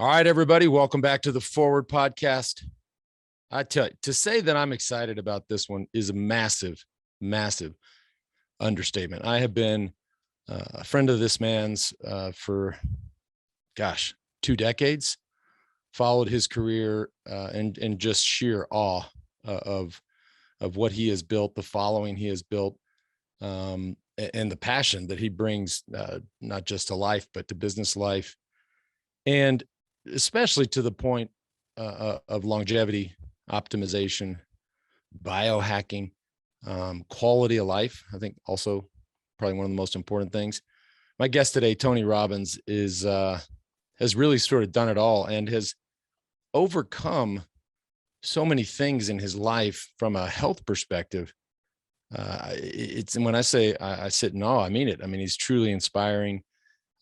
All right, everybody, welcome back to the Forward Podcast. I tell you, to say that I'm excited about this one is a massive, massive understatement. I have been a friend of this man's for, 2 decades. Followed his career and just sheer awe of what he has built, the following he has built, and the passion that he brings not just to life but to business life, and especially to the point of longevity, optimization, biohacking, quality of life. I think also probably one of the most important things. My guest today, Tony Robbins, has really sort of done it all and has overcome so many things in his life from a health perspective. It's when I say I sit in awe, I mean it. I mean, he's truly inspiring.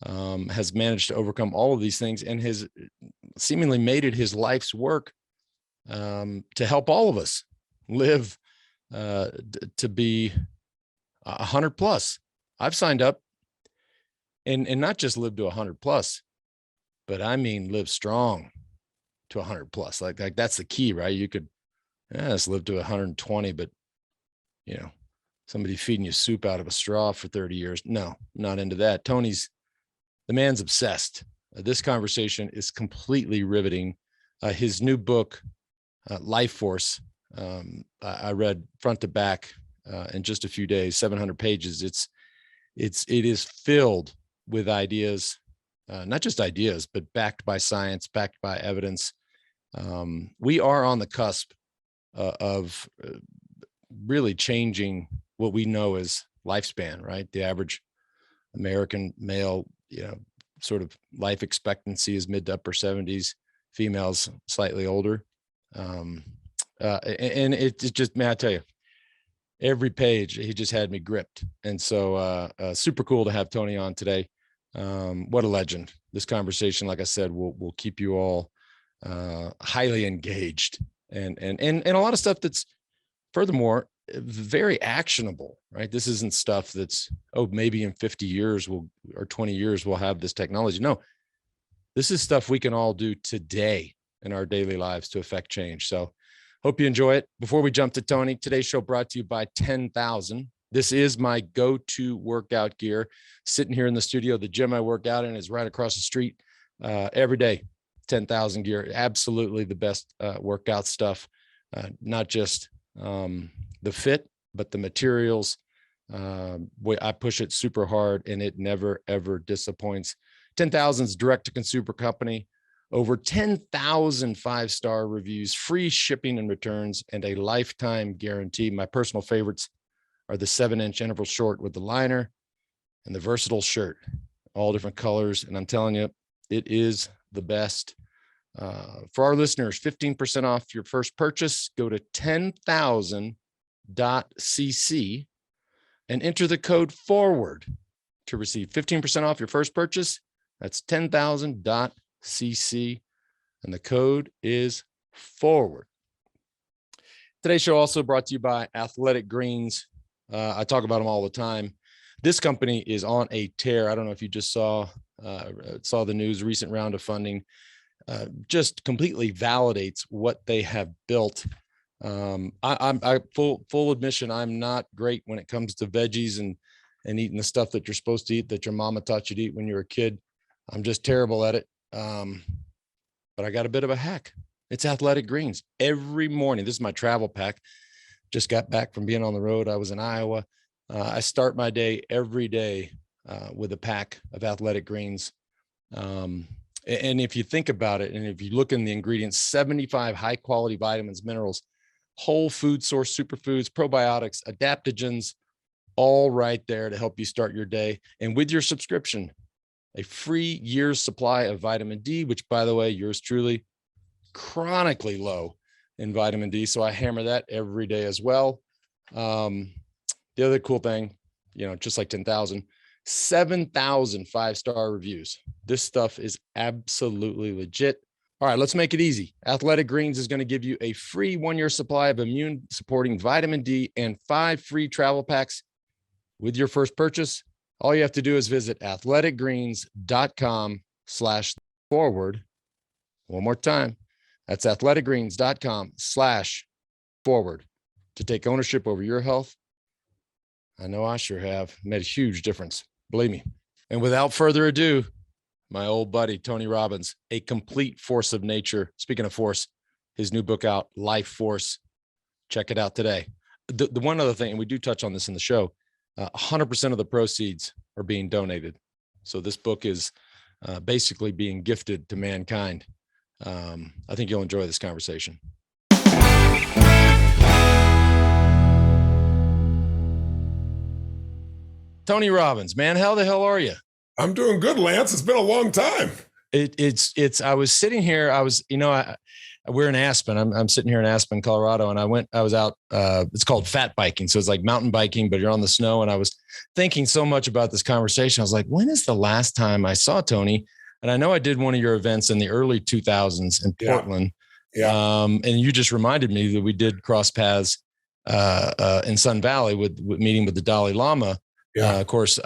Has managed to overcome all of these things and has seemingly made it his life's work to help all of us live to be 100 plus. I've signed up and not just live to 100 plus, but I mean live strong to 100 plus. Like that's the key, right? You could just live to 120, but somebody feeding you soup out of a straw for 30 years. No, not into that. The man's obsessed. This conversation is completely riveting. His new book, Life Force, I read front to back in just a few days, 700 pages. It is filled with ideas, not just ideas, but backed by science, backed by evidence. We are on the cusp of really changing what we know as lifespan, right? The average American male, sort of life expectancy is mid to upper 70s, females slightly older. And it just, man, I tell you, every page he just had me gripped. And so super cool to have Tony on today. What a legend. This conversation, like I said, will keep you all highly engaged and a lot of stuff that's furthermore very actionable, right? This isn't stuff that's, maybe in 50 years or 20 years we'll have this technology. No, this is stuff we can all do today in our daily lives to affect change. So hope you enjoy it. Before we jump to Tony, today's show brought to you by 10,000. This is my go-to workout gear. Sitting here in the studio, the gym I work out in is right across the street every day. 10,000 gear, absolutely the best workout stuff, not just the fit, but the materials. I push it super hard and it never, ever disappoints. 10,000's direct to consumer company, over 10,000 5-star reviews, free shipping and returns, and a lifetime guarantee. My personal favorites are the 7-inch interval short with the liner and the versatile shirt, all different colors. And I'm telling you, it is the best. For our listeners, 15% off your first purchase. Go to 10,000.cc and enter the code FORWARD to receive 15% off your first purchase. That's 10,000.cc, and the code is FORWARD. Today's show also brought to you by Athletic Greens. I talk about them all the time. This company is on a tear. I don't know if you just saw the news. Recent round of funding just completely validates what they have built. I'm full admission, I'm not great when it comes to veggies and eating the stuff that you're supposed to eat, that your mama taught you to eat when you were a kid. I'm just terrible at it. But I got a bit of a hack. It's Athletic Greens every morning. This is my travel pack. Just got back from being on the road. I was in Iowa. I start my day every day with a pack of Athletic Greens. And if you think about it, and if you look in the ingredients, 75 high quality vitamins, minerals, whole food source superfoods, probiotics, adaptogens, all right there to help you start your day. And with your subscription, a free year's supply of vitamin D, which, by the way, yours truly, chronically low in vitamin D. So I hammer that every day as well. The other cool thing, just like 10,000, 7,000 5-star reviews. This stuff is absolutely legit. All right, let's make it easy. Athletic Greens is going to give you a free 1-year supply of immune supporting vitamin D and 5 free travel packs with your first purchase. All you have to do is visit athleticgreens.com/forward One more time. That's athleticgreens.com/forward to take ownership over your health. I know I sure have. Made a huge difference. Believe me. And without further ado, my old buddy, Tony Robbins, A Complete Force of Nature. Speaking of force, his new book out, Life Force. Check it out today. The one other thing, and we do touch on this in the show, 100% of the proceeds are being donated. So this book is basically being gifted to mankind. I think you'll enjoy this conversation. Tony Robbins, man, how the hell are you? I'm doing good, Lance. It's been a long time. I was sitting here. We're in Aspen. I'm sitting here in Aspen, Colorado, and I was out. It's called fat biking. So it's like mountain biking, but you're on the snow. And I was thinking so much about this conversation. I was like, when is the last time I saw Tony? And I know I did one of your events in the early 2000s in Portland. Yeah. And you just reminded me that we did cross paths in Sun Valley with meeting with the Dalai Lama. Yeah. Of course,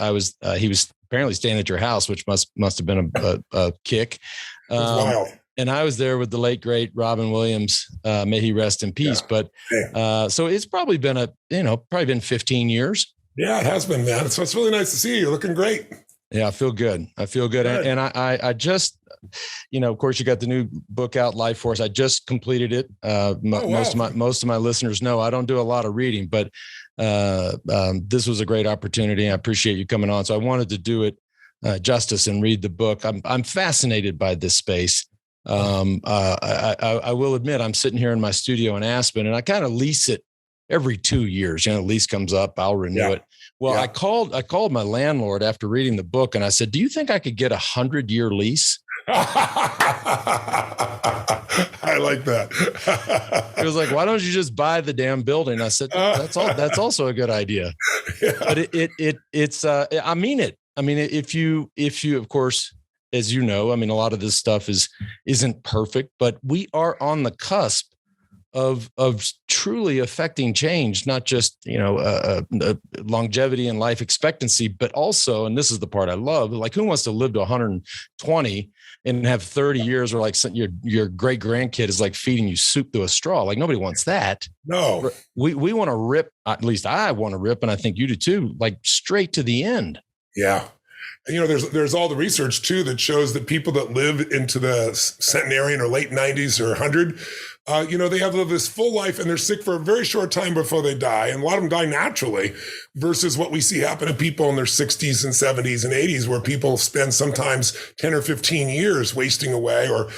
he was apparently staying at your house, which must have been a kick. It was wild. And I was there with the late, great Robin Williams. May he rest in peace. Yeah. But so it's probably been probably been 15 years. Yeah, it has been, man. So it's really nice to see you. You're looking great. Yeah, I feel good. Good. And I just, of course, you got the new book out, Life Force. I just completed it. Most of my listeners know I don't do a lot of reading, but this was a great opportunity. I appreciate you coming on. So I wanted to do it justice and read the book. I'm fascinated by this space. I will admit I'm sitting here in my studio in Aspen, and I kind of lease it every 2 years. Lease comes up, I'll renew it. Well, I called my landlord after reading the book, and I said, "Do you think I could get 100-year lease?" I like that. He was like, "Why don't you just buy the damn building?" I said, "That's also a good idea." Yeah. But it's I mean it. I mean, if you of course, as you know, I mean, a lot of this stuff isn't perfect, but we are on the cusp of truly affecting change, not just, longevity and life expectancy, but also, and this is the part I love, like who wants to live to 120 and have 30 years where like your great grandkid is like feeding you soup through a straw? Like nobody wants that. No, we want to rip, at least I want to rip. And I think you do too, like straight to the end. Yeah. There's all the research too that shows that people that live into the centenarian or late 90s or 100, they have lived this full life and they're sick for a very short time before they die. And a lot of them die naturally versus what we see happen to people in their 60s and 70s and 80s, where people spend sometimes 10 or 15 years wasting away. Or,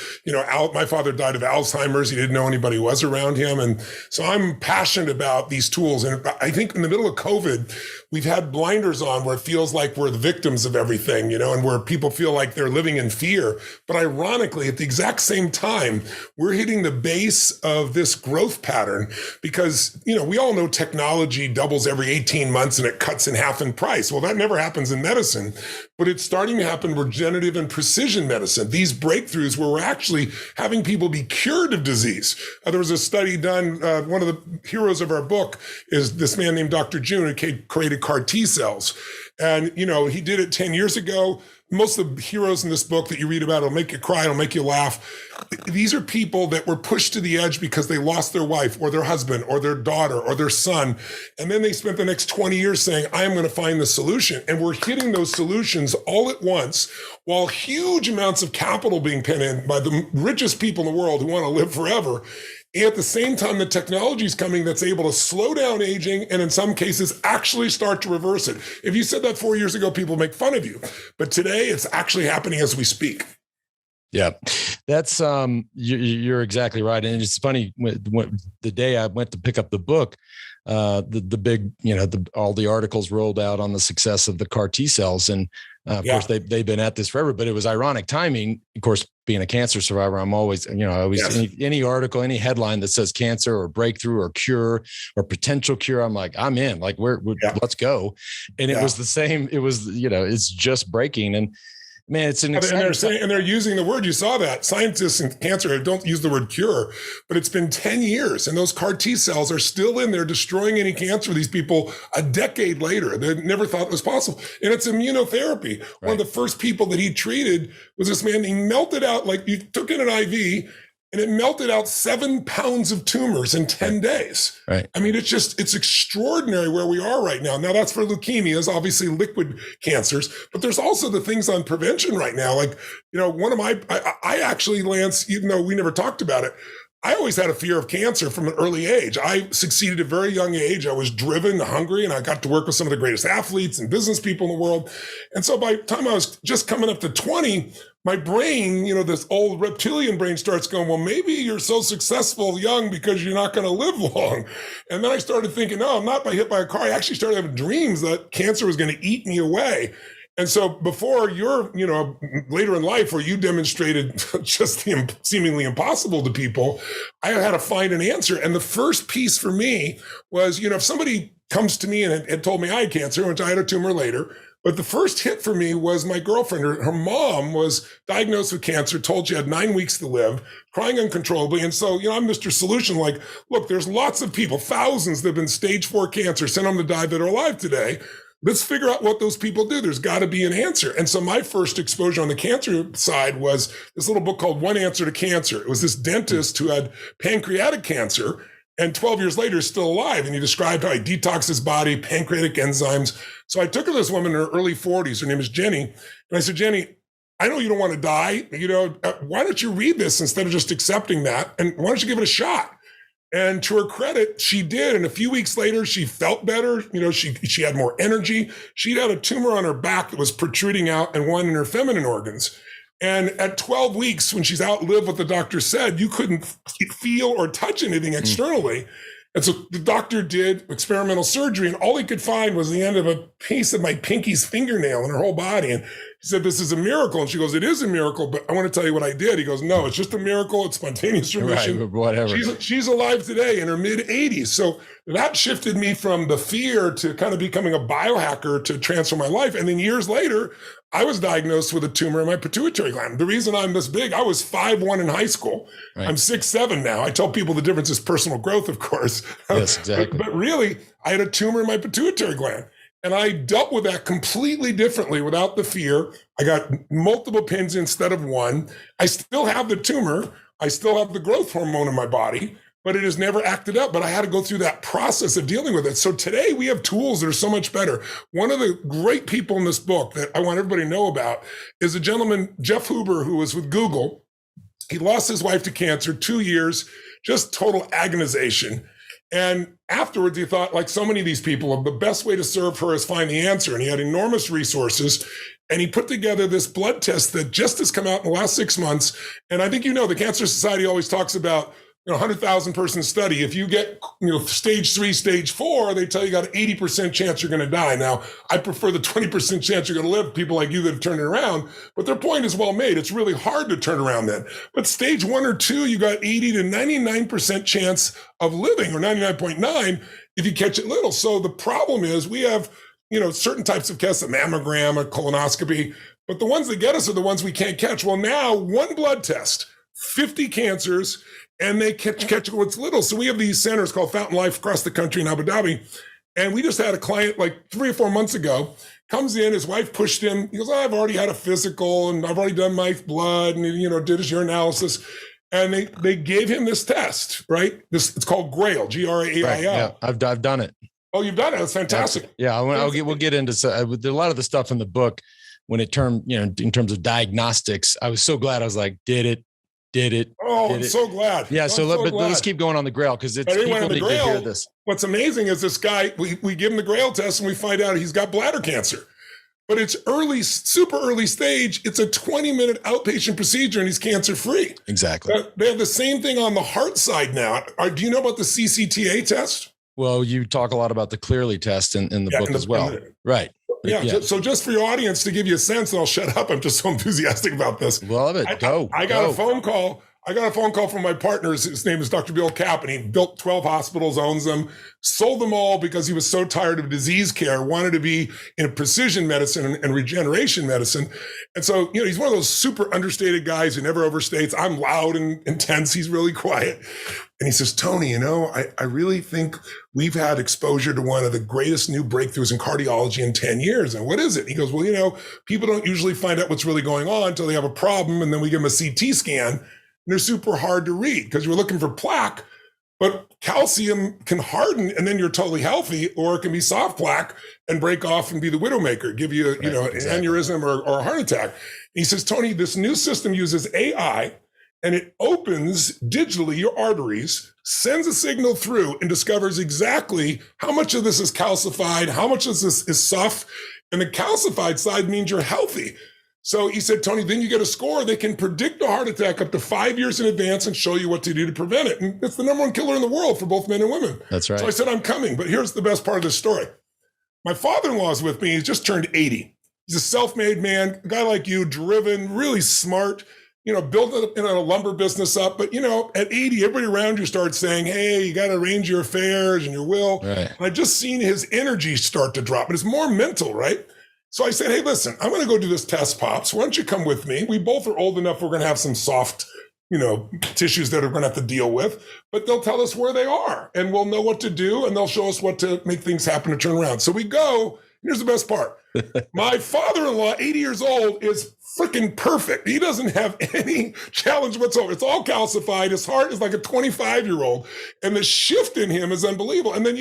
my father died of Alzheimer's. He didn't know anybody was around him. And so I'm passionate about these tools. And I think in the middle of COVID, we've had blinders on where it feels like we're the victims of everything, and where people feel like they're living in fear. But ironically, at the exact same time, we're hitting the base of this growth pattern because, we all know technology doubles every 18 months and it cuts in half in price. Well, that never happens in medicine, but it's starting to happen in regenerative and precision medicine. These breakthroughs where we're actually having people be cured of disease. There was a study done. One of the heroes of our book is this man named Dr. June, who created CAR T cells. And, he did it 10 years ago. Most of the heroes in this book that you read about, it'll make you cry, it'll make you laugh. These are people that were pushed to the edge because they lost their wife or their husband or their daughter or their son. And then they spent the next 20 years saying, I am going to find the solution. And we're hitting those solutions all at once while huge amounts of capital being put in by the richest people in the world who want to live forever. And at the same time, the technology is coming that's able to slow down aging and in some cases actually start to reverse it. If you said that 4 years ago, people make fun of you. But today it's actually happening as we speak. Yeah, that's you're exactly right. And it's funny, when the day I went to pick up the book, the big, all the articles rolled out on the success of the CAR T cells. And of course, they've been at this forever, but it was ironic timing. Of course, being a cancer survivor, I'm always, any article, any headline that says cancer or breakthrough or cure or potential cure, I'm like, I'm in. Like, let's go. And it was the same. It was, it's just breaking. And Man, it's an And they're exciting saying, and they're using the word, you saw that. Scientists in cancer don't use the word cure, but it's been 10 years and those CAR T cells are still in there destroying any cancer for these people a decade later. They never thought it was possible. And it's immunotherapy. Right. One of the first people that he treated was this man. He melted out, like you took in an IV and it melted out 7 pounds of tumors in 10 days. Right. I mean, it's extraordinary where we are right now. Now that's for leukemias, obviously liquid cancers, but there's also the things on prevention right now. Like, one of I actually, Lance, even though we never talked about it, I always had a fear of cancer from an early age. I succeeded at a very young age. I was driven, hungry, and I got to work with some of the greatest athletes and business people in the world. And so by the time I was just coming up to 20, my brain, this old reptilian brain starts going, well, maybe you're so successful young because you're not going to live long. And then I started thinking, no, I'm not hit by a car. I actually started having dreams that cancer was going to eat me away. And so before you're, later in life where you demonstrated just the seemingly impossible to people, I had to find an answer. And the first piece for me was, if somebody comes to me and had told me I had cancer, which I had a tumor later, but the first hit for me was my girlfriend. Her mom was diagnosed with cancer, told she had 9 weeks to live, crying uncontrollably. And so, I'm Mr. Solution, like, look, there's lots of people, thousands that have been stage 4 cancer, sent them to die that are alive today. Let's figure out what those people do. There's got to be an answer. And so my first exposure on the cancer side was this little book called One Answer to Cancer. It was this dentist who had pancreatic cancer and 12 years later is still alive. And he described how he detoxed his body, pancreatic enzymes. So I took her to this woman in her early 40s. Her name is Jenny. And I said, Jenny, I know you don't want to die. Why don't you read this instead of just accepting that? And why don't you give it a shot? And to her credit, she did. And a few weeks later, she felt better. She had more energy. She'd had a tumor on her back that was protruding out and one in her feminine organs. And at 12 weeks, when she's outlived what the doctor said, you couldn't feel or touch anything externally. And so the doctor did experimental surgery, and all he could find was the end of a piece of my pinky's fingernail in her whole body. And he said, this is a miracle. And she goes, it is a miracle, but I want to tell you what I did. He goes, no, it's just a miracle. It's spontaneous remission. Right, whatever. She's alive today in her mid 80s. So that shifted me from the fear to kind of becoming a biohacker to transform my life. And then years later, I was diagnosed with a tumor in my pituitary gland. The reason I'm this big, I was 5'1" in high school. Right. I'm 6'7" now. I tell people the difference is personal growth, of course. Yes, exactly. But really, I had a tumor in my pituitary gland. And I dealt with that completely differently without the fear. I got multiple pins instead of one. I still have the tumor. I still have the growth hormone in my body, but it has never acted up. But I had to go through that process of dealing with it. So today we have tools that are so much better. One of the great people in this book that I want everybody to know about is a gentleman, Jeff Huber, who was with Google. He lost his wife to cancer, 2 years, just total agonization. And afterwards, he thought, like so many of these people, the best way to serve her is find the answer. And he had enormous resources. And he put together this blood test that just has come out in the last 6 months. And I think, the Cancer Society always talks about 100,000 person study. If you get, stage 3, stage 4, they tell you got an 80% chance you're going to die. Now, I prefer the 20% chance you're going to live, people like you that have turned it around. But their point is well made. It's really hard to turn around then. But stage 1 or 2, you got 80 to 99% chance of living, or 99.9 if you catch it little. So the problem is we have, certain types of tests, a mammogram, a colonoscopy, but the ones that get us are the ones we can't catch. Well, now one blood test, 50 cancers, and they catch what's little. So we have these centers called Fountain Life across the country in Abu Dhabi. And we just had a client like 3 or 4 months ago, comes in, his wife pushed him. He goes, I've already had a physical and I've already done my blood and, did his urinalysis. And they gave him this test, right? It's called GRAIL, GRAIL. Right, yeah, I've done it. Oh, you've done it. That's fantastic. We'll get into a lot of the stuff in the book when in terms of diagnostics. I was so glad. I was like, did it. Oh, I'm so glad. Yeah. Let's keep going on the GRAIL because it's people need to hear this. What's amazing is this guy, we give him the GRAIL test and we find out he's got bladder cancer, but it's early, super early stage. It's a 20-minute outpatient procedure and he's cancer free. Exactly. They have the same thing on the heart side now. Do you know about the CCTA test? Well, you talk a lot about the Clearly test in the book as well. Right. Yeah. So just for your audience to give you a sense, and I'll shut up. I'm just so enthusiastic about this. Love it. I got a phone call. I got a phone call from my partner. His name is Dr. Bill Kapp, and he built 12 hospitals, owns them, sold them all because he was so tired of disease care, wanted to be in precision medicine and regeneration medicine. And so, he's one of those super understated guys who never overstates. I'm loud and intense. He's really quiet. And he says, Tony, I really think we've had exposure to one of the greatest new breakthroughs in cardiology in 10 years. And what is it? He goes, well, people don't usually find out what's really going on until they have a problem. And then we give them a CT scan. And they're super hard to read because you're looking for plaque, but calcium can harden and then you're totally healthy, or it can be soft plaque and break off and be the widowmaker, give you, an aneurysm or a heart attack. And he says, Tony, this new system uses AI and it opens digitally your arteries, sends a signal through and discovers exactly how much of this is calcified, how much of this is soft. And the calcified side means you're healthy. So he said, Tony, then you get a score. They can predict a heart attack up to 5 years in advance and show you what to do to prevent it. And it's the number one killer in the world for both men and women. That's right. So I said, I'm coming. But here's the best part of this story. My father-in-law is with me. He's just turned 80. He's a self-made man, a guy like you, driven, really smart, built a lumber business up. But, at 80, everybody around you starts saying, hey, you got to arrange your affairs and your will. Right. And I just seen his energy start to drop. And it's more mental, right? So I said, hey, listen, I'm going to go do this test, Pops. Why don't you come with me? We both are old enough. We're going to have some soft, tissues that are going to have to deal with, but they'll tell us where they are and we'll know what to do. And they'll show us what to make things happen to turn around. So we go. Here's the best part. My father-in-law, 80 years old, is freaking perfect. He doesn't have any challenge whatsoever. It's all calcified. His heart is like a 25-year-old. And the shift in him is unbelievable. And then,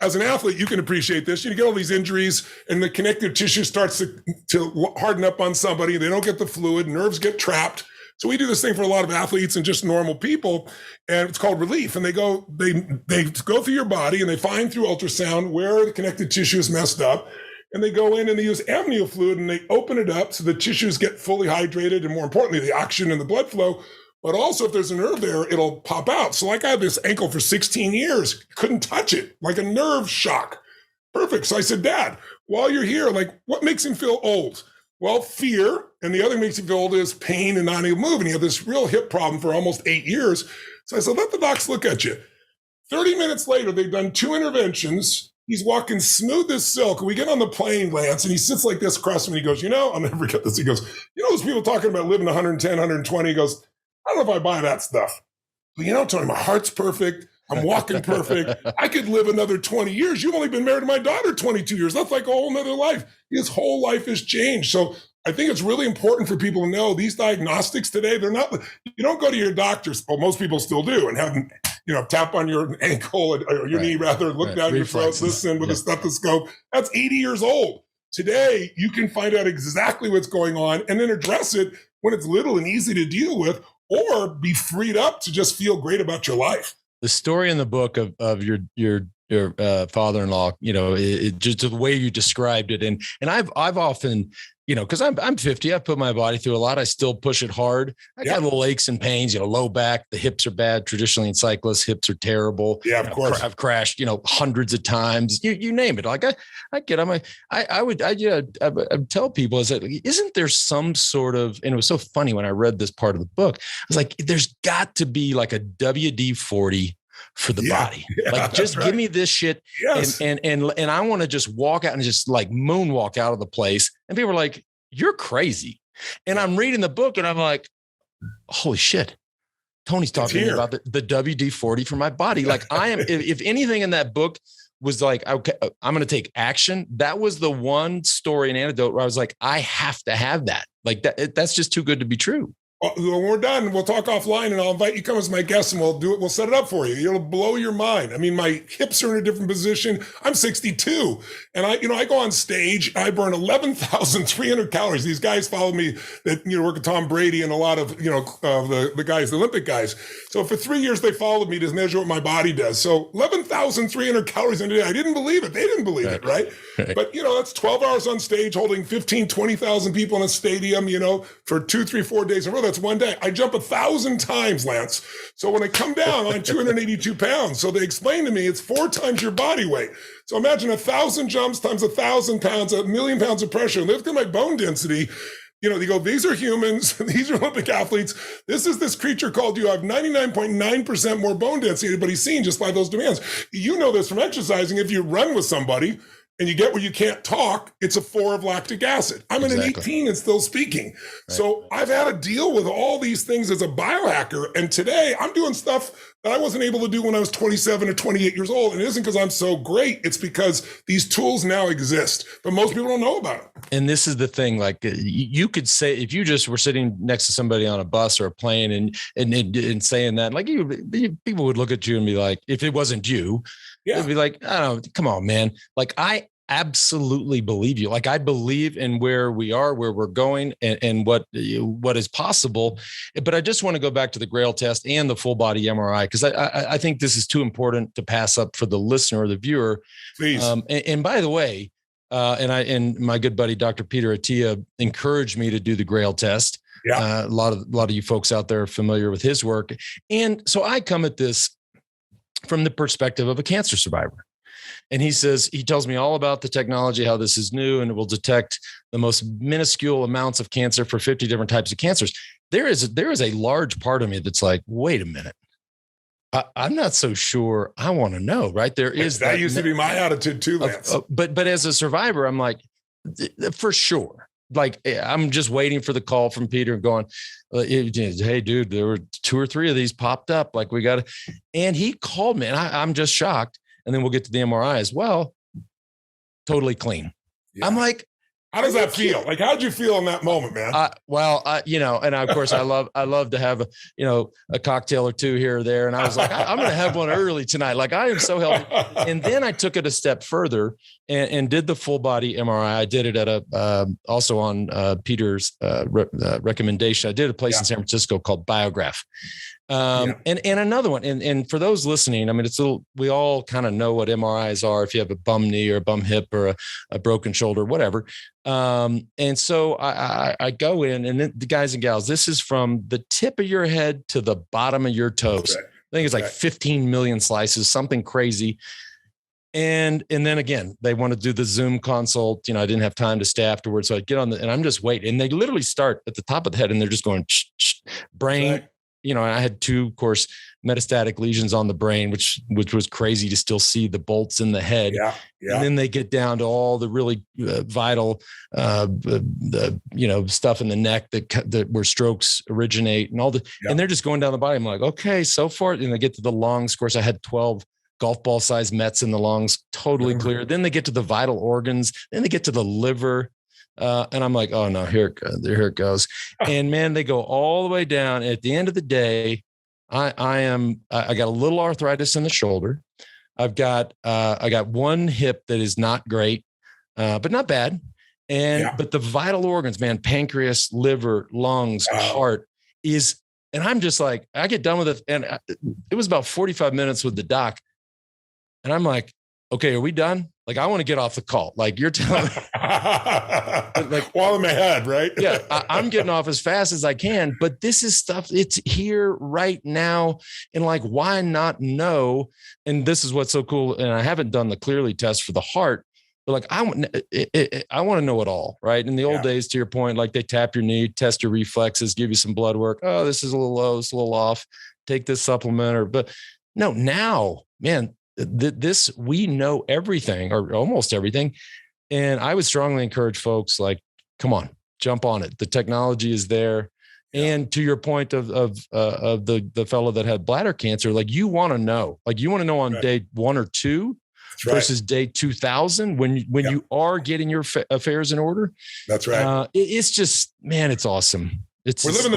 as an athlete, you can appreciate this. You get all these injuries and the connective tissue starts to harden up on somebody. They don't get the fluid. Nerves get trapped. So we do this thing for a lot of athletes and just normal people, and it's called relief. And they go through your body and they find through ultrasound where the connective tissue is messed up. And they go in and they use amnio fluid and they open it up so the tissues get fully hydrated and, more importantly, the oxygen and the blood flow. But also, if there's a nerve there, it'll pop out. So like I had this ankle for 16 years, couldn't touch it, like a nerve shock. Perfect. So I said, Dad, while you're here, what makes him feel old? Well, fear. And the other makes him feel old is pain and not able to move. And he had this real hip problem for almost 8 years. So I said, let the docs look at you. 30 minutes later, they've done 2 interventions. He's walking smooth as silk. We get on the plane, Lance, and he sits like this across me. He goes, I'll never forget this. He goes, those people talking about living 110, 120. He goes, I don't know if I buy that stuff. But Tony, my heart's perfect. I'm walking perfect. I could live another 20 years. You've only been married to my daughter 22 years. That's like a whole nother life. His whole life has changed. So I think it's really important for people to know these diagnostics today, they're not, you don't go to your doctors, well, most people still do, and have them, tap on your ankle or your knee rather, look down your throat, listen with a stethoscope. That's 80 years old. Today, you can find out exactly what's going on and then address it when it's little and easy to deal with, or be freed up to just feel great about your life. The story in the book of your father-in-law, just the way you described it. And I've often, cause I'm 50, I've put my body through a lot. I still push it hard. I got little aches and pains, low back, the hips are bad. Traditionally in cyclists, hips are terrible. Yeah, of course. I've crashed, hundreds of times, you name it. Like I get on I would tell people isn't there some sort of, and it was so funny when I read this part of the book, I was like, there's got to be like a WD-40 for the body. Like, just give me this shit. Yes. And I want to just walk out and just like moonwalk out of the place. And people are like, you're crazy. And I'm reading the book and I'm like, holy shit. Tony's talking to me about the WD-40 for my body. Like I am, if anything in that book was like, okay, I'm going to take action. That was the one story and anecdote where I was like, I have to have that. Like that's just too good to be true. When we're done, we'll talk offline and I'll invite you to come as my guest and we'll do it. We'll set it up for you. It'll blow your mind. I mean, my hips are in a different position. I'm 62 and I go on stage. I burn 11,300 calories. These guys follow me that, work with Tom Brady and a lot of, the guys, the Olympic guys. So for 3 years, they followed me to measure what my body does. So 11,300 calories in a day. I didn't believe it. They didn't believe it. Right. But, that's 12 hours on stage holding 15, 20,000 people in a stadium, for 2, 3, 4 days in a row. That's one day. I jump 1,000 times, Lance. So when I come down on 282 pounds, so they explain to me it's 4 times your body weight. So imagine 1,000 jumps times 1,000 pounds, 1,000,000 pounds of pressure. Look at my bone density. They go, these are humans, these are Olympic athletes. This is this creature called you have 99.9% more bone density than anybody's seen just by those demands. You know this from exercising. If you run with somebody and you get where you can't talk, it's a 4 of lactic acid. I'm in an 18 and still speaking. Right. So I've had to deal with all these things as a biohacker. And today I'm doing stuff that I wasn't able to do when I was 27 or 28 years old. And it isn't because I'm so great. It's because these tools now exist, but most people don't know about it. And this is the thing, like you could say, if you just were sitting next to somebody on a bus or a plane and saying that, like people would look at you and be like, if it wasn't you, it'd be like, oh, come on, man. Like I absolutely believe you. Like I believe in where we are, where we're going, and what is possible. But I just want to go back to the Grail test and the full body MRI, because I think this is too important to pass up for the listener or the viewer. Please. And by the way, and my good buddy Dr. Peter Attia encouraged me to do the Grail test. Yeah. A lot of you folks out there are familiar with his work, and so I come at this from the perspective of a cancer survivor. And he tells me all about the technology, how this is new, and it will detect the most minuscule amounts of cancer for 50 different types of cancers. There is a large part of me that's like, wait a minute. I'm not so sure I want to know, right? There is that used to be my attitude too, Lance. But as a survivor, I'm like, for sure. Like I'm just waiting for the call from Peter going, hey dude, there were 2 or 3 of these popped up. Like we got to, and he called me and I'm just shocked. And then we'll get to the MRI as well. Totally clean. Yeah. I'm like, how does that feel? Like, how'd you feel in that moment, man? And of course I love to have, a cocktail or 2 here or there. And I was like, I'm going to have one early tonight. Like I am so healthy. And then I took it a step further and did the full body MRI. I did it at also on Peter's recommendation. I did a place in San Francisco called Biograph. And another one. And for those listening, I mean, we all kind of know what MRIs are. If you have a bum knee or a bum hip or a broken shoulder, whatever. And so I go in, and then the guys and gals, this is from the tip of your head to the bottom of your toes. Okay. I think it's like 15 million slices, something crazy. And then again, they want to do the Zoom consult. I didn't have time to stay afterwards. So I get on and I'm just waiting. And they literally start at the top of the head and they're just going brain. Right. I had 2, of course, metastatic lesions on the brain, which was crazy to still see the bolts in the head. Yeah. And then they get down to all the really vital, stuff in the neck that where strokes originate and all the, and they're just going down the body. I'm like, okay, so far. And they get to the lungs. Of course, I had 12 golf ball size Mets in the lungs, totally clear. Then they get to the vital organs. Then they get to the liver. And I'm like, oh no, here it goes. And man, they go all the way down. At the end of the day, I got a little arthritis in the shoulder. I got 1 hip that is not great, but not bad. But the vital organs, man, pancreas, liver, lungs, heart and I'm just like, I get done with it. And it was about 45 minutes with the doc. And I'm like, okay, are we done? Like, I want to get off the call. Like you're telling me, like while in my head, right? Yeah. I'm getting off as fast as I can, but this is stuff, it's here right now. And like, why not know? And this is what's so cool. And I haven't done the Clearly test for the heart, but like, I want to know it all. Right. In the old days, to your point, like they tap your knee, test your reflexes, give you some blood work. Oh, this is a little low, it's a little off. Take this supplement but no, now, man, this, we know everything or almost everything. And I would strongly encourage folks, like, come on, jump on it. The technology is there. And to your point of the fellow that had bladder cancer, like you want to know on day 1 or 2 versus day 2000 when you are getting your affairs in order. That's right. It's just, man, it's awesome. We're living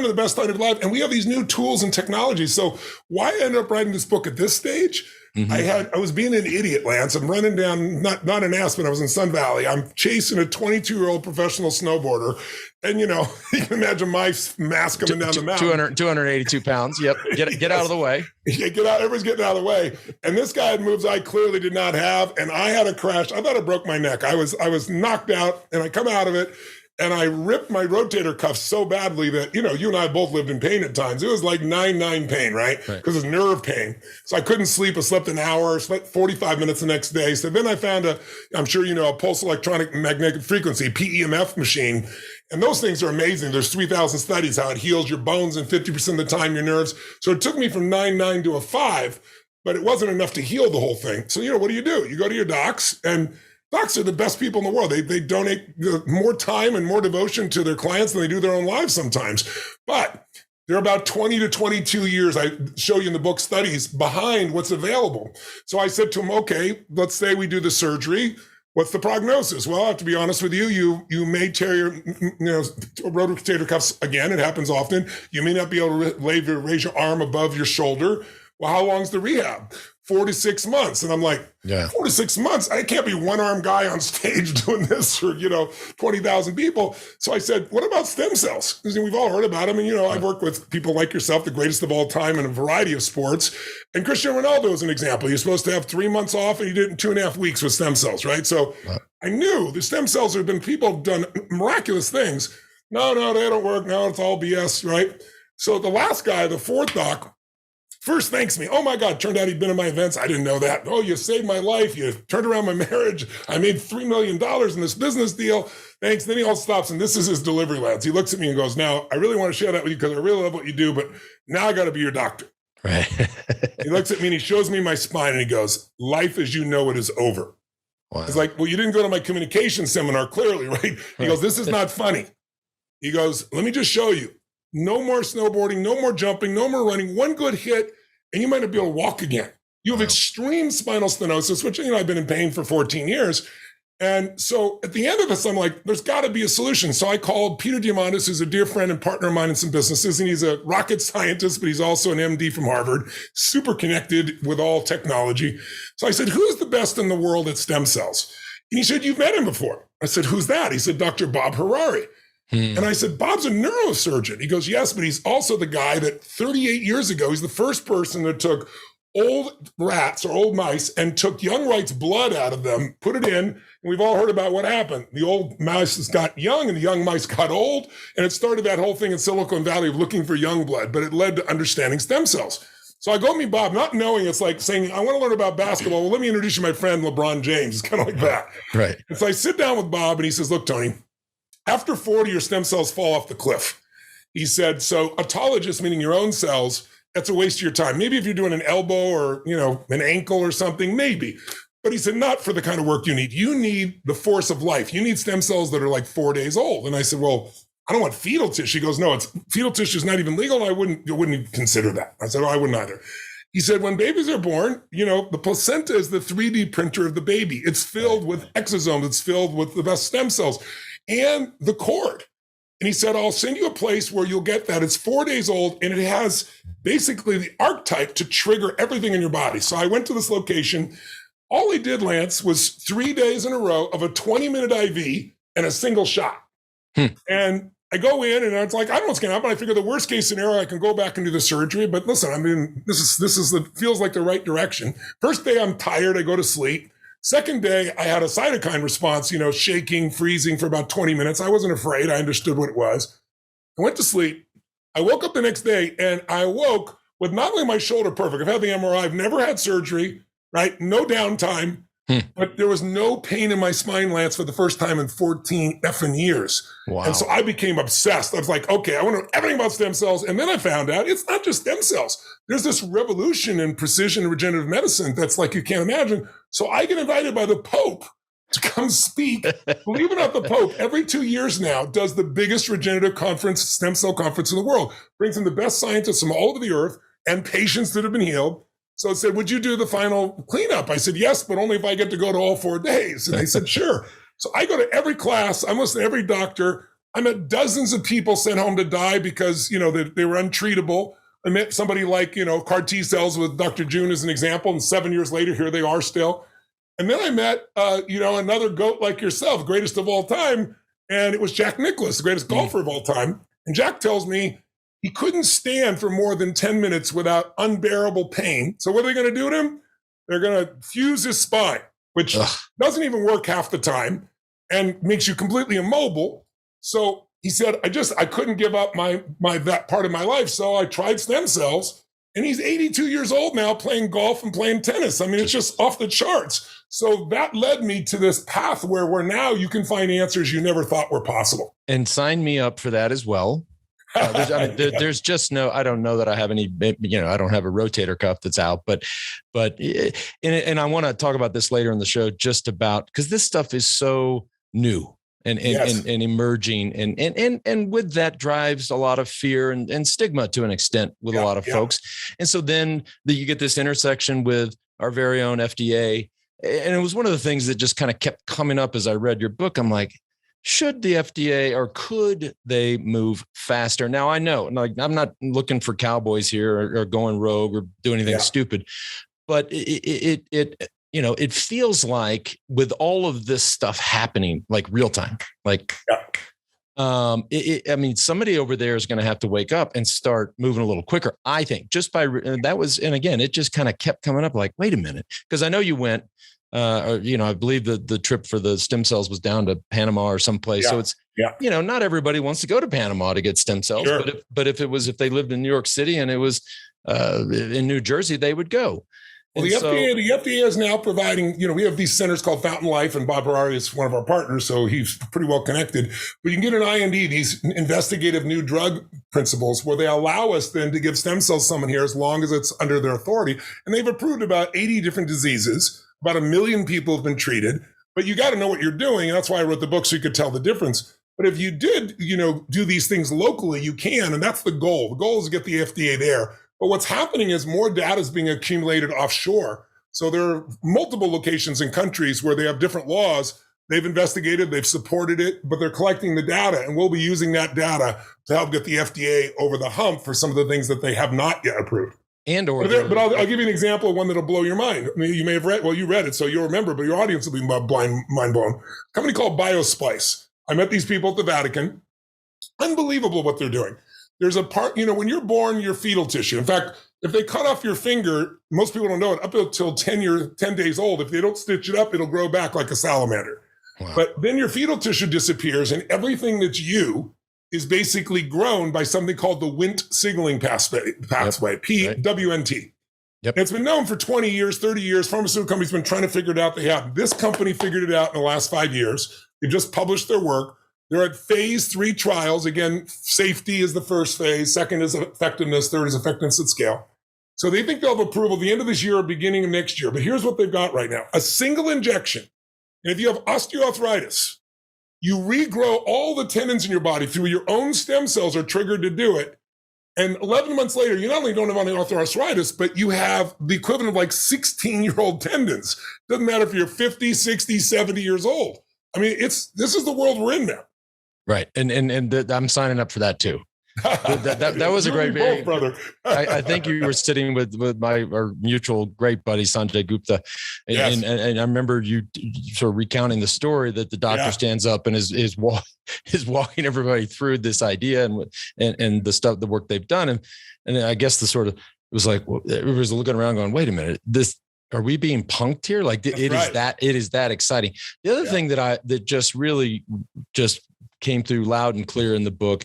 the best started life, and we have these new tools and technologies. So why I ended up writing this book at this stage? Mm-hmm. I was being an idiot, Lance. I'm running down, not in Aspen. I was in Sun Valley. I'm chasing a 22-year-old professional snowboarder. And, you can imagine my mass coming down the mountain. 282 pounds. Yep. Get out of the way. Yeah, get out. Everybody's getting out of the way. And this guy had moves I clearly did not have. And I had a crash. I thought I broke my neck. I was knocked out, and I come out of it. and I ripped my rotator cuff so badly that, you and I both lived in pain at times. It was like 9-9 pain, right? Because it's nerve pain. So I couldn't sleep. I slept an hour, slept 45 minutes the next day. So then I found I'm sure a pulse electronic magnetic frequency, PEMF machine. And those things are amazing. There's 3,000 studies how it heals your bones and 50% of the time your nerves. So it took me from 9-9 to a 5, but it wasn't enough to heal the whole thing. So, what do? You go to your docs, and docs are the best people in the world. They donate more time and more devotion to their clients than they do their own lives sometimes. But they're about 20 to 22 years, I show you in the book, studies behind what's available. So I said to him, okay, let's say we do the surgery. What's the prognosis? Well, I have to be honest with you. You may tear your rotator cuffs again. It happens often. You may not be able to raise your arm above your shoulder. Well, how long's the rehab? 4 to 6 months. And I'm like, 4 to 6 months? I can't be one-arm guy on stage doing this for, 20,000 people. So I said, what about stem cells? Because we've all heard about them. And, I've worked with people like yourself, the greatest of all time in a variety of sports. And Cristiano Ronaldo is an example. You're supposed to have 3 months off, and he did it in 2.5 weeks with stem cells, right? So I knew the stem cells have been, people have done miraculous things. No, they don't work. No, it's all BS, right? So the last guy, the fourth doc, first thanks me. Oh my God, turned out he'd been in my events. I didn't know that. Oh, you saved my life. You turned around my marriage. I made $3 million in this business deal. Thanks. Then he all stops, and this is his delivery, lads. He looks at me and goes, now, I really want to share that with you because I really love what you do, but now I got to be your doctor. Right. He looks at me and he shows me my spine and he goes, life as you know it is over. Wow. He's like, well, you didn't go to my communication seminar, clearly, right? He goes, this is not funny. He goes, let me just show you. No more snowboarding, no more jumping, no more running. One good hit, and you might not be able to walk again. You have extreme spinal stenosis, which, I've been in pain for 14 years. And so at the end of this, I'm like, there's got to be a solution. So I called Peter Diamandis, who's a dear friend and partner of mine in some businesses. And he's a rocket scientist, but he's also an MD from Harvard, super connected with all technology. So I said, who's the best in the world at stem cells? And he said, you've met him before. I said, who's that? He said, Dr. Bob Harari. And I said, Bob's a neurosurgeon. He goes, yes, but he's also the guy that 38 years ago, he's the first person that took old rats or old mice and took young mice' blood out of them, put it in, and we've all heard about what happened. The old mice got young and the young mice got old, and it started that whole thing in Silicon Valley of looking for young blood, but it led to understanding stem cells. So I go meet Bob, not knowing, it's like saying, I want to learn about basketball. Well, let me introduce you to my friend LeBron James. It's kind of like that. Right. And so I sit down with Bob and he says, look, Tony, after 40, your stem cells fall off the cliff. He said, so autologous, meaning your own cells, that's a waste of your time. Maybe if you're doing an elbow or, an ankle or something, maybe. But he said, not for the kind of work you need. You need the force of life. You need stem cells that are like 4 days old. And I said, well, I don't want fetal tissue. He goes, no, fetal tissue is not even legal. And I wouldn't consider that. I said, oh, I wouldn't either. He said, when babies are born, the placenta is the 3D printer of the baby. It's filled with exosomes. It's filled with the best stem cells and the cord. And he said, I'll send you a place where you'll get that. It's 4 days old, and it has basically the archetype to trigger everything in your body. So I went to this location. All he did, Lance, was 3 days in a row of a 20-minute IV and a single shot. And I go in, and it's like, I don't know what's going to happen. I figure the worst case scenario, I can go back and do the surgery. But listen, this feels like the right direction. First day, I'm tired. I go to sleep. Second day, I had a cytokine response, shaking, freezing for about 20 minutes. I wasn't afraid. I understood what it was. I went to sleep. I woke up the next day, and I awoke with not only my shoulder perfect. I've had the MRI. I've never had surgery, right? No downtime. But there was no pain in my spine, Lance, for the first time in 14 effing years. Wow. And so I became obsessed. I was like, okay, I want to know everything about stem cells. And then I found out it's not just stem cells. There's this revolution in precision regenerative medicine that's like you can't imagine. So I get invited by the Pope to come speak. Believe it or not, the Pope, every 2 years now, does the biggest regenerative conference, stem cell conference in the world. Brings in the best scientists from all over the earth and patients that have been healed. So it said, would you do the final cleanup? I said, yes, but only if I get to go to all 4 days. And they said, sure. So I go to every class. I almost every doctor. I met dozens of people sent home to die because, they were untreatable. I met somebody like, CAR T cells with Dr. June as an example. And 7 years later, here they are still. And then I met, another GOAT like yourself, greatest of all time. And it was Jack Nicklaus, the greatest golfer of all time. And Jack tells me, he couldn't stand for more than 10 minutes without unbearable pain. So what are they going to do to him? They're going to fuse his spine, which doesn't even work half the time and makes you completely immobile. So he said, I couldn't give up that part of my life. So I tried stem cells, and he's 82 years old now playing golf and playing tennis. I mean, it's just off the charts. So that led me to this path where now you can find answers you never thought were possible. And sign me up for that as well. There's just no, I don't know that I have any, I don't have a rotator cuff that's out, but and I want to talk about this later in the show, just about, because this stuff is so new and emerging, and with that drives a lot of fear and stigma to an extent with a lot of folks. And so then you get this intersection with our very own FDA. And it was one of the things that just kind of kept coming up as I read your book. I'm like, should the FDA, or could they move faster? Now, I know, like, I'm not looking for cowboys here or going rogue or do anything stupid, but it feels like with all of this stuff happening, like real time, like, I mean, somebody over there is going to have to wake up and start moving a little quicker. I think just by that was, and again, it just kind of kept coming up like, wait a minute, because I know you went. I believe the trip for the stem cells was down to Panama or someplace. Yeah. So it's, not everybody wants to go to Panama to get stem cells, sure. but if they lived in New York City and it was in New Jersey, they would go. Well, the FDA is now providing, we have these centers called Fountain Life, and Bob Harari is one of our partners, so he's pretty well connected. But you can get an IND, these investigative new drug principles, where they allow us then to give stem cells to someone here as long as it's under their authority. And they've approved about 80 different diseases. About 1 million people have been treated, but you got to know what you're doing. And that's why I wrote the book, so you could tell the difference. But if you did, do these things locally, you can. And that's the goal. The goal is to get the FDA there. But what's happening is more data is being accumulated offshore. So there are multiple locations in countries where they have different laws. They've investigated, they've supported it, but they're collecting the data. And we'll be using that data to help get the FDA over the hump for some of the things that they have not yet approved. But I'll give you an example of one that'll blow your mind. I mean, you may have read, you read it, so you'll remember, but your audience will be mind blown. A company called BioSplice. I met these people at the Vatican. Unbelievable what they're doing. There's a part, when you're born, your fetal tissue. In fact, if they cut off your finger, most people don't know it, up until 10 days old, if they don't stitch it up, it'll grow back like a salamander. Wow. But then your fetal tissue disappears, and everything that's you is basically grown by something called the Wnt signaling pathway, PWNT. Yep. It's been known for 20 years, 30 years. Pharmaceutical companies have been trying to figure it out. They have. This company figured it out in the last 5 years. They just published their work. They're at phase 3 trials. Again, safety is the first phase. Second is effectiveness. Third is effectiveness at scale. So they think they'll have approval at the end of this year or beginning of next year. But here's what they've got right now. A single injection. And if you have osteoarthritis, you regrow all the tendons in your body through your own stem cells are triggered to do it. And 11 months later, you not only don't have any osteoarthritis, but you have the equivalent of like 16-year-old tendons. Doesn't matter if you're 50, 60, 70 years old. I mean, this is the world we're in now. Right. And I'm signing up for that too. That was a great both, brother. I think you were sitting with our mutual great buddy Sanjay Gupta, and I remember you sort of recounting the story that the doctor stands up and is walking everybody through this idea and the work they've done, and I guess it was like everybody's looking around going, wait a minute, are we being punked here? Like it is that exciting. The other thing that just really came through loud and clear in the book.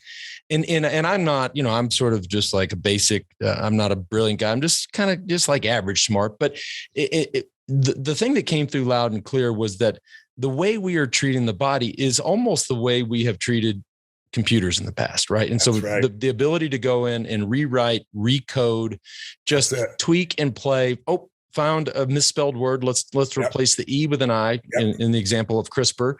And I'm not, I'm sort of just like a basic, I'm not a brilliant guy. I'm just kind of just like average smart. But the thing that came through loud and clear was that the way we are treating the body is almost the way we have treated computers in the past. Right. And the ability to go in and rewrite, recode, just tweak and play. Oh, found a misspelled word. Let's replace the E with an I in the example of CRISPR.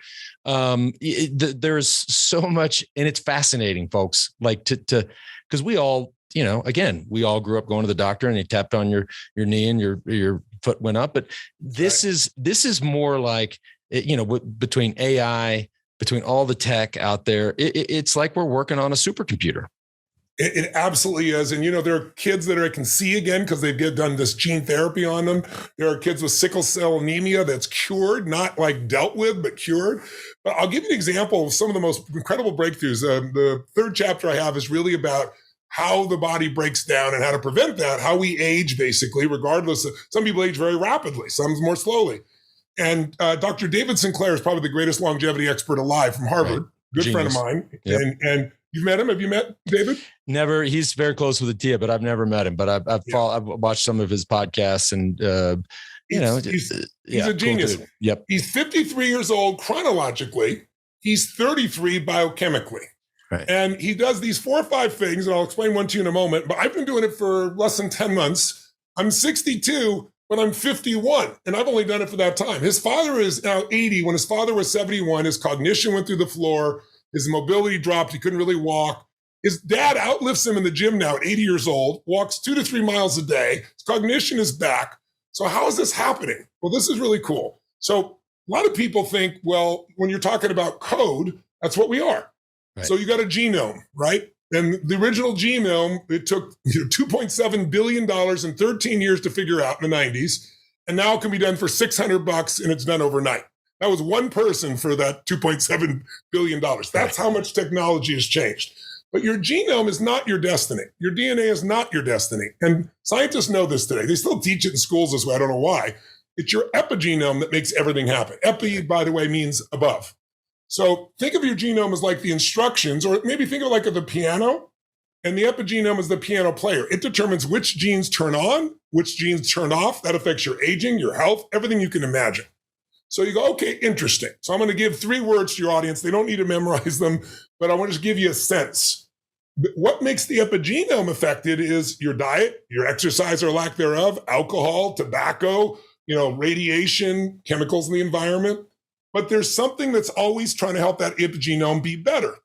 There's so much, and it's fascinating, folks, like because we all, we all grew up going to the doctor and he tapped on your knee and your foot went up. But this is more like, between AI, between all the tech out there, it's like we're working on a supercomputer. It absolutely is. And, there are kids that can see again because they've done this gene therapy on them. There are kids with sickle cell anemia that's cured, not like dealt with, but cured. But I'll give you an example of some of the most incredible breakthroughs. The third chapter I have is really about how the body breaks down and how to prevent that, how we age, basically, regardless of some people age very rapidly, some more slowly. And Dr. David Sinclair is probably the greatest longevity expert alive from Harvard. Right. good friend of Genius. mine. Yep. And you've met him. Have you met David? Never. He's very close with Atia, but I've never met him. But I've watched some of his podcasts, and He's a genius. Cool. Yep. He's 53 years old chronologically. He's 33 biochemically. Right. And he does these 4 or 5 things, and I'll explain one to you in a moment. But I've been doing it for less than 10 months. I'm 62, but I'm 51, and I've only done it for that time. His father is now 80. When his father was 71, his cognition went through the floor. His mobility dropped. He couldn't really walk. His dad outlifts him in the gym now at 80 years old, walks 2 to 3 miles a day. His cognition is back. So how is this happening? Well, this is really cool. So a lot of people think, well, when you're talking about code, that's what we are. Right. So you got a genome, right? And the original genome, it took $2.7 billion in 13 years to figure out in the 90s. And now it can be done for $600 and it's done overnight. That was one person for that $2.7 billion. That's how much technology has changed. But your genome is not your destiny. Your DNA is not your destiny. And scientists know this today. They still teach it in schools this way. I don't know why. It's your epigenome that makes everything happen. Epi, by the way, means above. So think of your genome as like the instructions, or maybe think of it like the piano, and the epigenome is the piano player. It determines which genes turn on, which genes turn off. That affects your aging, your health, everything you can imagine. So you go, okay, interesting. So I'm going to give 3 words to your audience. They don't need to memorize them, but I want to just give you a sense. What makes the epigenome affected is your diet, your exercise or lack thereof, alcohol, tobacco, radiation, chemicals in the environment. But there's something that's always trying to help that epigenome be better.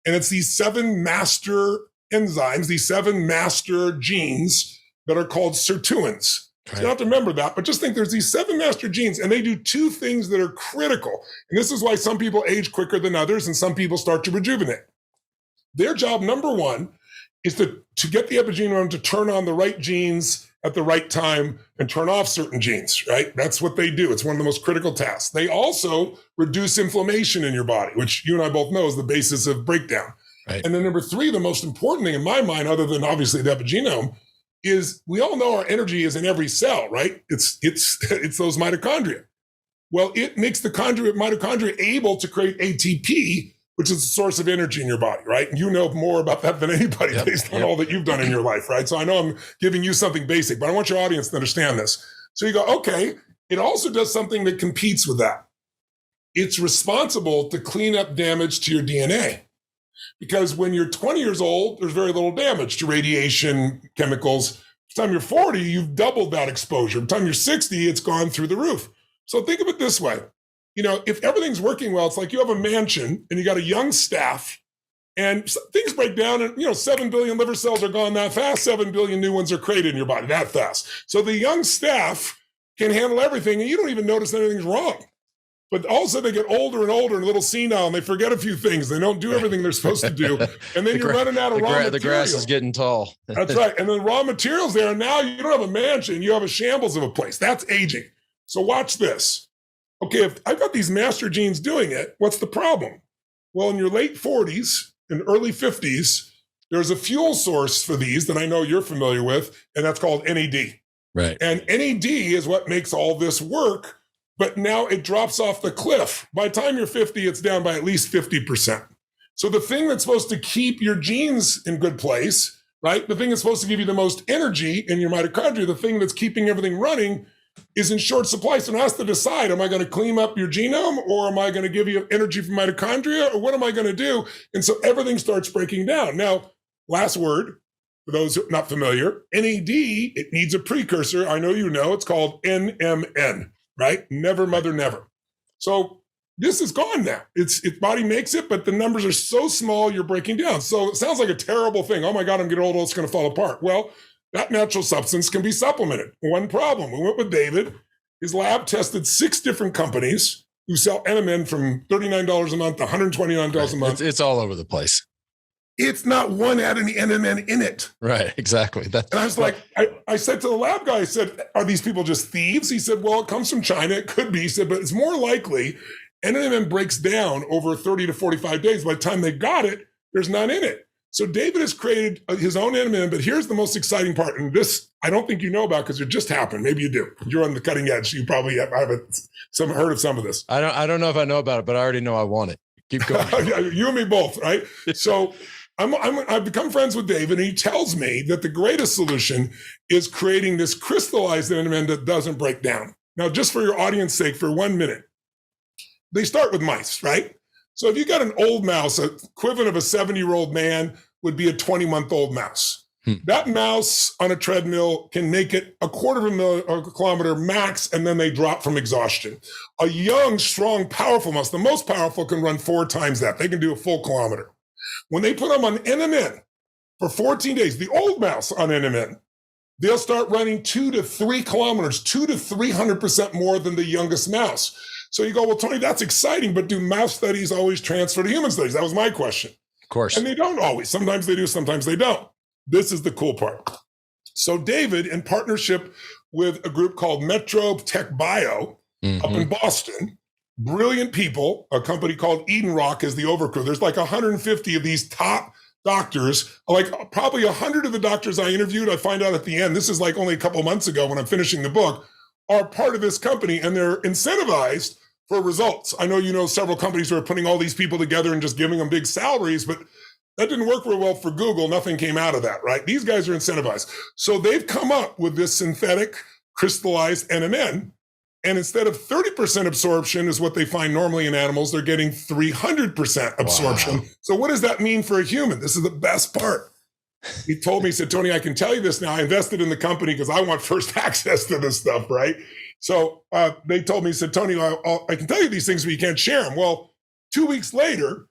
And it's these 7 master enzymes, these 7 master genes that are called sirtuins. Right. So you don't have to remember that, but just think there's these 7 master genes, and they do 2 things that are critical. And this is why some people age quicker than others, and some people start to rejuvenate. Their job, number 1, is to get the epigenome to turn on the right genes at the right time and turn off certain genes, right? That's what they do. It's one of the most critical tasks. They also reduce inflammation in your body, which you and I both know is the basis of breakdown. Right. And then number 3, the most important thing in my mind, other than obviously the epigenome, is we all know our energy is in every cell, right? It's those mitochondria. Well, it makes the mitochondria able to create ATP, which is a source of energy in your body, right? And you know more about that than anybody based on all that you've done in your life, right? So I know I'm giving you something basic, but I want your audience to understand this. So you go, okay, it also does something that competes with that. It's responsible to clean up damage to your DNA. Because when you're 20 years old, there's very little damage to radiation, chemicals. By the time you're 40, you've doubled that exposure. By the time you're 60, it's gone through the roof. So think of it this way. If everything's working well, it's like you have a mansion and you got a young staff and things break down and, 7 billion liver cells are gone that fast. 7 billion new ones are created in your body that fast. So the young staff can handle everything and you don't even notice anything's wrong. But all of a sudden they get older and older and a little senile and they forget a few things. They don't do everything they're supposed to do. And then you're running out of raw material. The grass is getting tall. That's right. And then raw materials there. And now you don't have a mansion. You have a shambles of a place. That's aging. So watch this. Okay, if I've got these master genes doing it, what's the problem? Well, in your late 40s and early 50s, there's a fuel source for these that I know you're familiar with, and that's called NAD. Right. And NAD is what makes all this work, but now it drops off the cliff. By the time you're 50, it's down by at least 50%. So the thing that's supposed to keep your genes in good place, right? The thing that's supposed to give you the most energy in your mitochondria, the thing that's keeping everything running, is in short supply. So now has to decide, am I going to clean up your genome or am I going to give you energy from mitochondria or what am I going to do? And so everything starts breaking down. Now, last word, for those who are not familiar, NAD, it needs a precursor. I know you know, it's called NMN, right? Never, mother, never. So this is gone now. Its body makes it, but the numbers are so small, you're breaking down. So it sounds like a terrible thing. Oh my God, I'm getting old, it's going to fall apart. Well, that natural substance can be supplemented. One problem, we went with David. His lab tested 6 different companies who sell NMN from $39 a month to $129 a month. It's all over the place. It's not one had any NMN in it. Right, exactly. And I was like, I said to the lab guy, I said, are these people just thieves? He said, well, it comes from China. It could be. He said, but it's more likely NMN breaks down over 30 to 45 days. By the time they got it, there's none in it. So David has created his own NMN, but here's the most exciting part. And this, I don't think you know about because it just happened. Maybe you do. You're on the cutting edge. You probably haven't heard of some of this. I don't know if I know about it, but I already know I want it. Keep going. You and me both, right? So I've become friends with David, and he tells me that the greatest solution is creating this crystallized NMN that doesn't break down. Now, just for your audience sake, for 1 minute, they start with mice, right? So if you got an old mouse, equivalent of a 70-year-old man would be a 20-month-old mouse. That mouse on a treadmill can make it a quarter of a kilometer max, and then they drop from exhaustion. A young, strong, powerful mouse, the most powerful, can run 4 times that. They can do a full kilometer. When they put them on NMN for 14 days, the old mouse on NMN, they'll start running 2 to 3 kilometers, 200 to 300% more than the youngest mouse. So you go, well, Tony, that's exciting, but do mouse studies always transfer to human studies? That was my question. Of course. And they don't always. Sometimes they do, sometimes they don't. This is the cool part. So David, in partnership with a group called Metro Tech Bio up in Boston, brilliant people, a company called Eden Rock is the overcrew. There's like 150 of these top doctors, like probably 100 of the doctors I interviewed, I find out at the end, this is like only a couple months ago when I'm finishing the book, are part of this company, and they're incentivized for results. I know you know several companies who are putting all these people together and just giving them big salaries, but that didn't work very well for Google. Nothing came out of that, right? These guys are incentivized. So they've come up with this synthetic crystallized NMN. And instead of 30% absorption is what they find normally in animals, they're getting 300% absorption. Wow. So what does that mean for a human? This is the best part. He told me, he said, Tony, I can tell you this now. I invested in the company because I want first access to this stuff, right? So they told me, he said, Tony, I can tell you these things, but you can't share them. Well, 2 weeks later,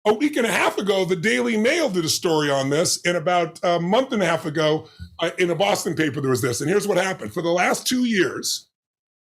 a week and a half ago, the Daily Mail did a story on this. And about a month and a half ago, in a Boston paper, there was this. And here's what happened. For the last 2 years,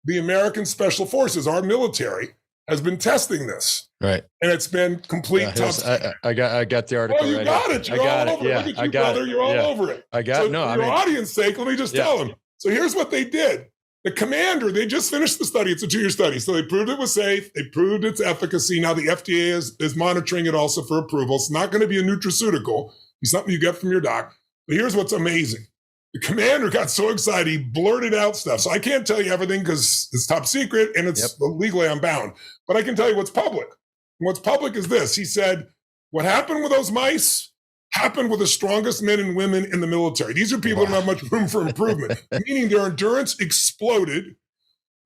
the American Special Forces, our military, has been testing this. Right. And it's been complete top. I got the article. Oh, you right got here. it. You're all over it. Yeah, Look at you, brother. You're all over it. I got it. No, for your audience sake, let me just tell them. So here's what they did. The commander, they just finished the study. It's a 2-year study. So they proved it was safe. They proved its efficacy. Now the FDA is monitoring it also for approval. It's not going to be a nutraceutical. It's something you get from your doc. But here's what's amazing. The commander got so excited, he blurted out stuff. So I can't tell you everything because it's top secret and it's legally unbound. But I can tell you what's public. And what's public is this. He said, what happened with those mice happened with the strongest men and women in the military. These are people who don't have much room for improvement, meaning their endurance exploded.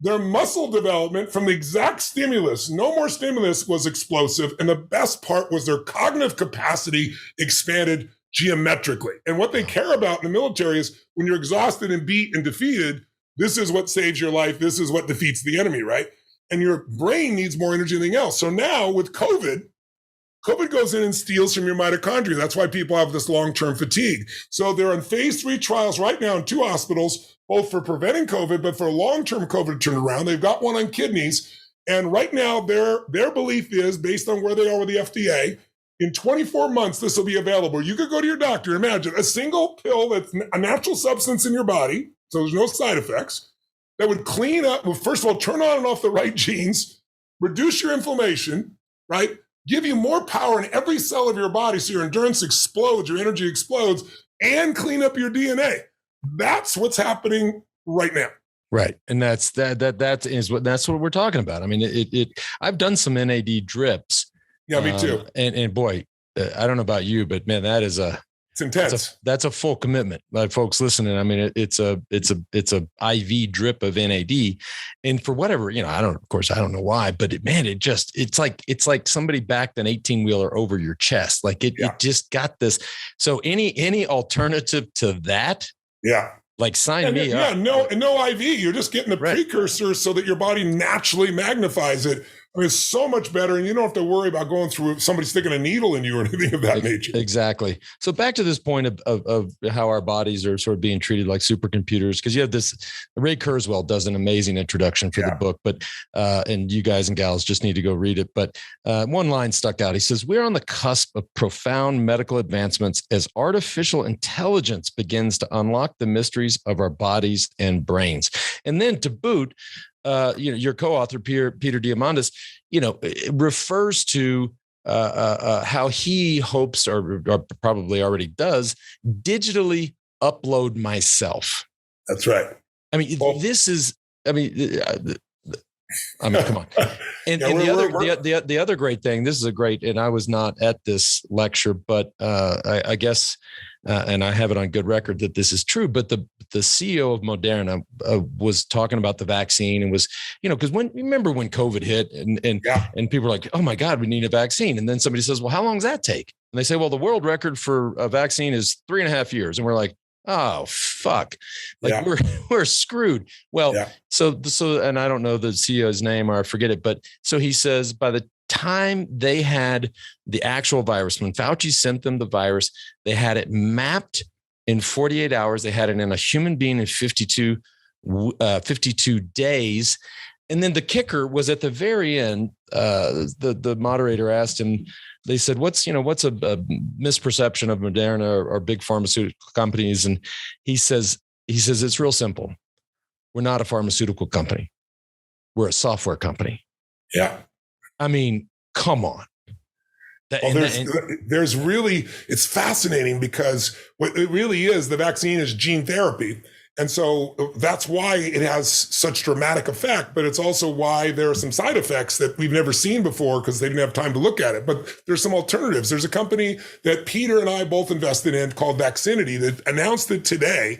Their muscle development from the exact stimulus, no more stimulus, was explosive. And the best part was their cognitive capacity expanded geometrically. And what they care about in the military is when you're exhausted and beat and defeated, this is what saves your life. This is what defeats the enemy, right? And your brain needs more energy than anything else. So now with COVID goes in and steals from your mitochondria. That's why people have this long-term fatigue. So they're in phase 3 trials right now in 2 hospitals, both for preventing COVID, but for long-term COVID turnaround. They've got one on kidneys. And right now, their belief is, based on where they are with the FDA, in 24 months, this will be available. You could go to your doctor. Imagine a single pill that's a natural substance in your body, so there's no side effects, that would clean up, well, first of all, turn on and off the right genes, reduce your inflammation, right? Give you more power in every cell of your body so your endurance explodes, your energy explodes, and clean up your DNA. That's what's happening right now. Right. And that's what we're talking about. I mean, I've done some NAD drips. Yeah, me too. And boy, I don't know about you, but man, it's intense. That's a full commitment. Folks listening, I mean, it's a IV drip of NAD, and for whatever, I don't know why, but it's like somebody backed an 18-wheeler over your chest. Like it just got this. So any alternative to that? Yeah. Like sign me up. Yeah, no IV. You're just getting the precursor so that your body naturally magnifies it. I mean, it's so much better, and you don't have to worry about going through somebody sticking a needle in you or anything of that nature. Exactly. So back to this point of how our bodies are sort of being treated like supercomputers, because you have this, Ray Kurzweil does an amazing introduction for the book, but and you guys and gals just need to go read it. But one line stuck out. He says, we're on the cusp of profound medical advancements as artificial intelligence begins to unlock the mysteries of our bodies and brains. And then to boot, your co-author Peter Diamandis, refers to how he hopes, or probably already does, digitally upload myself. That's right. I mean, I mean, come on. And, Yeah, and the other we're- the other great thing, this is a great, and I was not at this lecture, but I guess, and I have it on good record that this is true. But the CEO of Moderna was talking about the vaccine and was, because remember when COVID hit and people were like, oh my God, we need a vaccine, and then somebody says, well, how long does that take? And they say, well, the world record for a vaccine is 3.5 years, and we're like, oh fuck, we're screwed. Well, so and I don't know the CEO's name, or I forget it, but so he says by the time they had the actual virus, when Fauci sent them the virus, they had it mapped in 48 hours. They had it in a human being in 52 days. And then the kicker was at the very end, the moderator asked him, they said, what's a misperception of Moderna or big pharmaceutical companies? And he says, it's real simple. We're not a pharmaceutical company. We're a software company. Yeah. I mean, come on. There's really, it's fascinating because what it really is, the vaccine is gene therapy. And so that's why it has such dramatic effect, but it's also why there are some side effects that we've never seen before because they didn't have time to look at it. But there's some alternatives. There's a company that Peter and I both invested in called Vaccinity that announced that today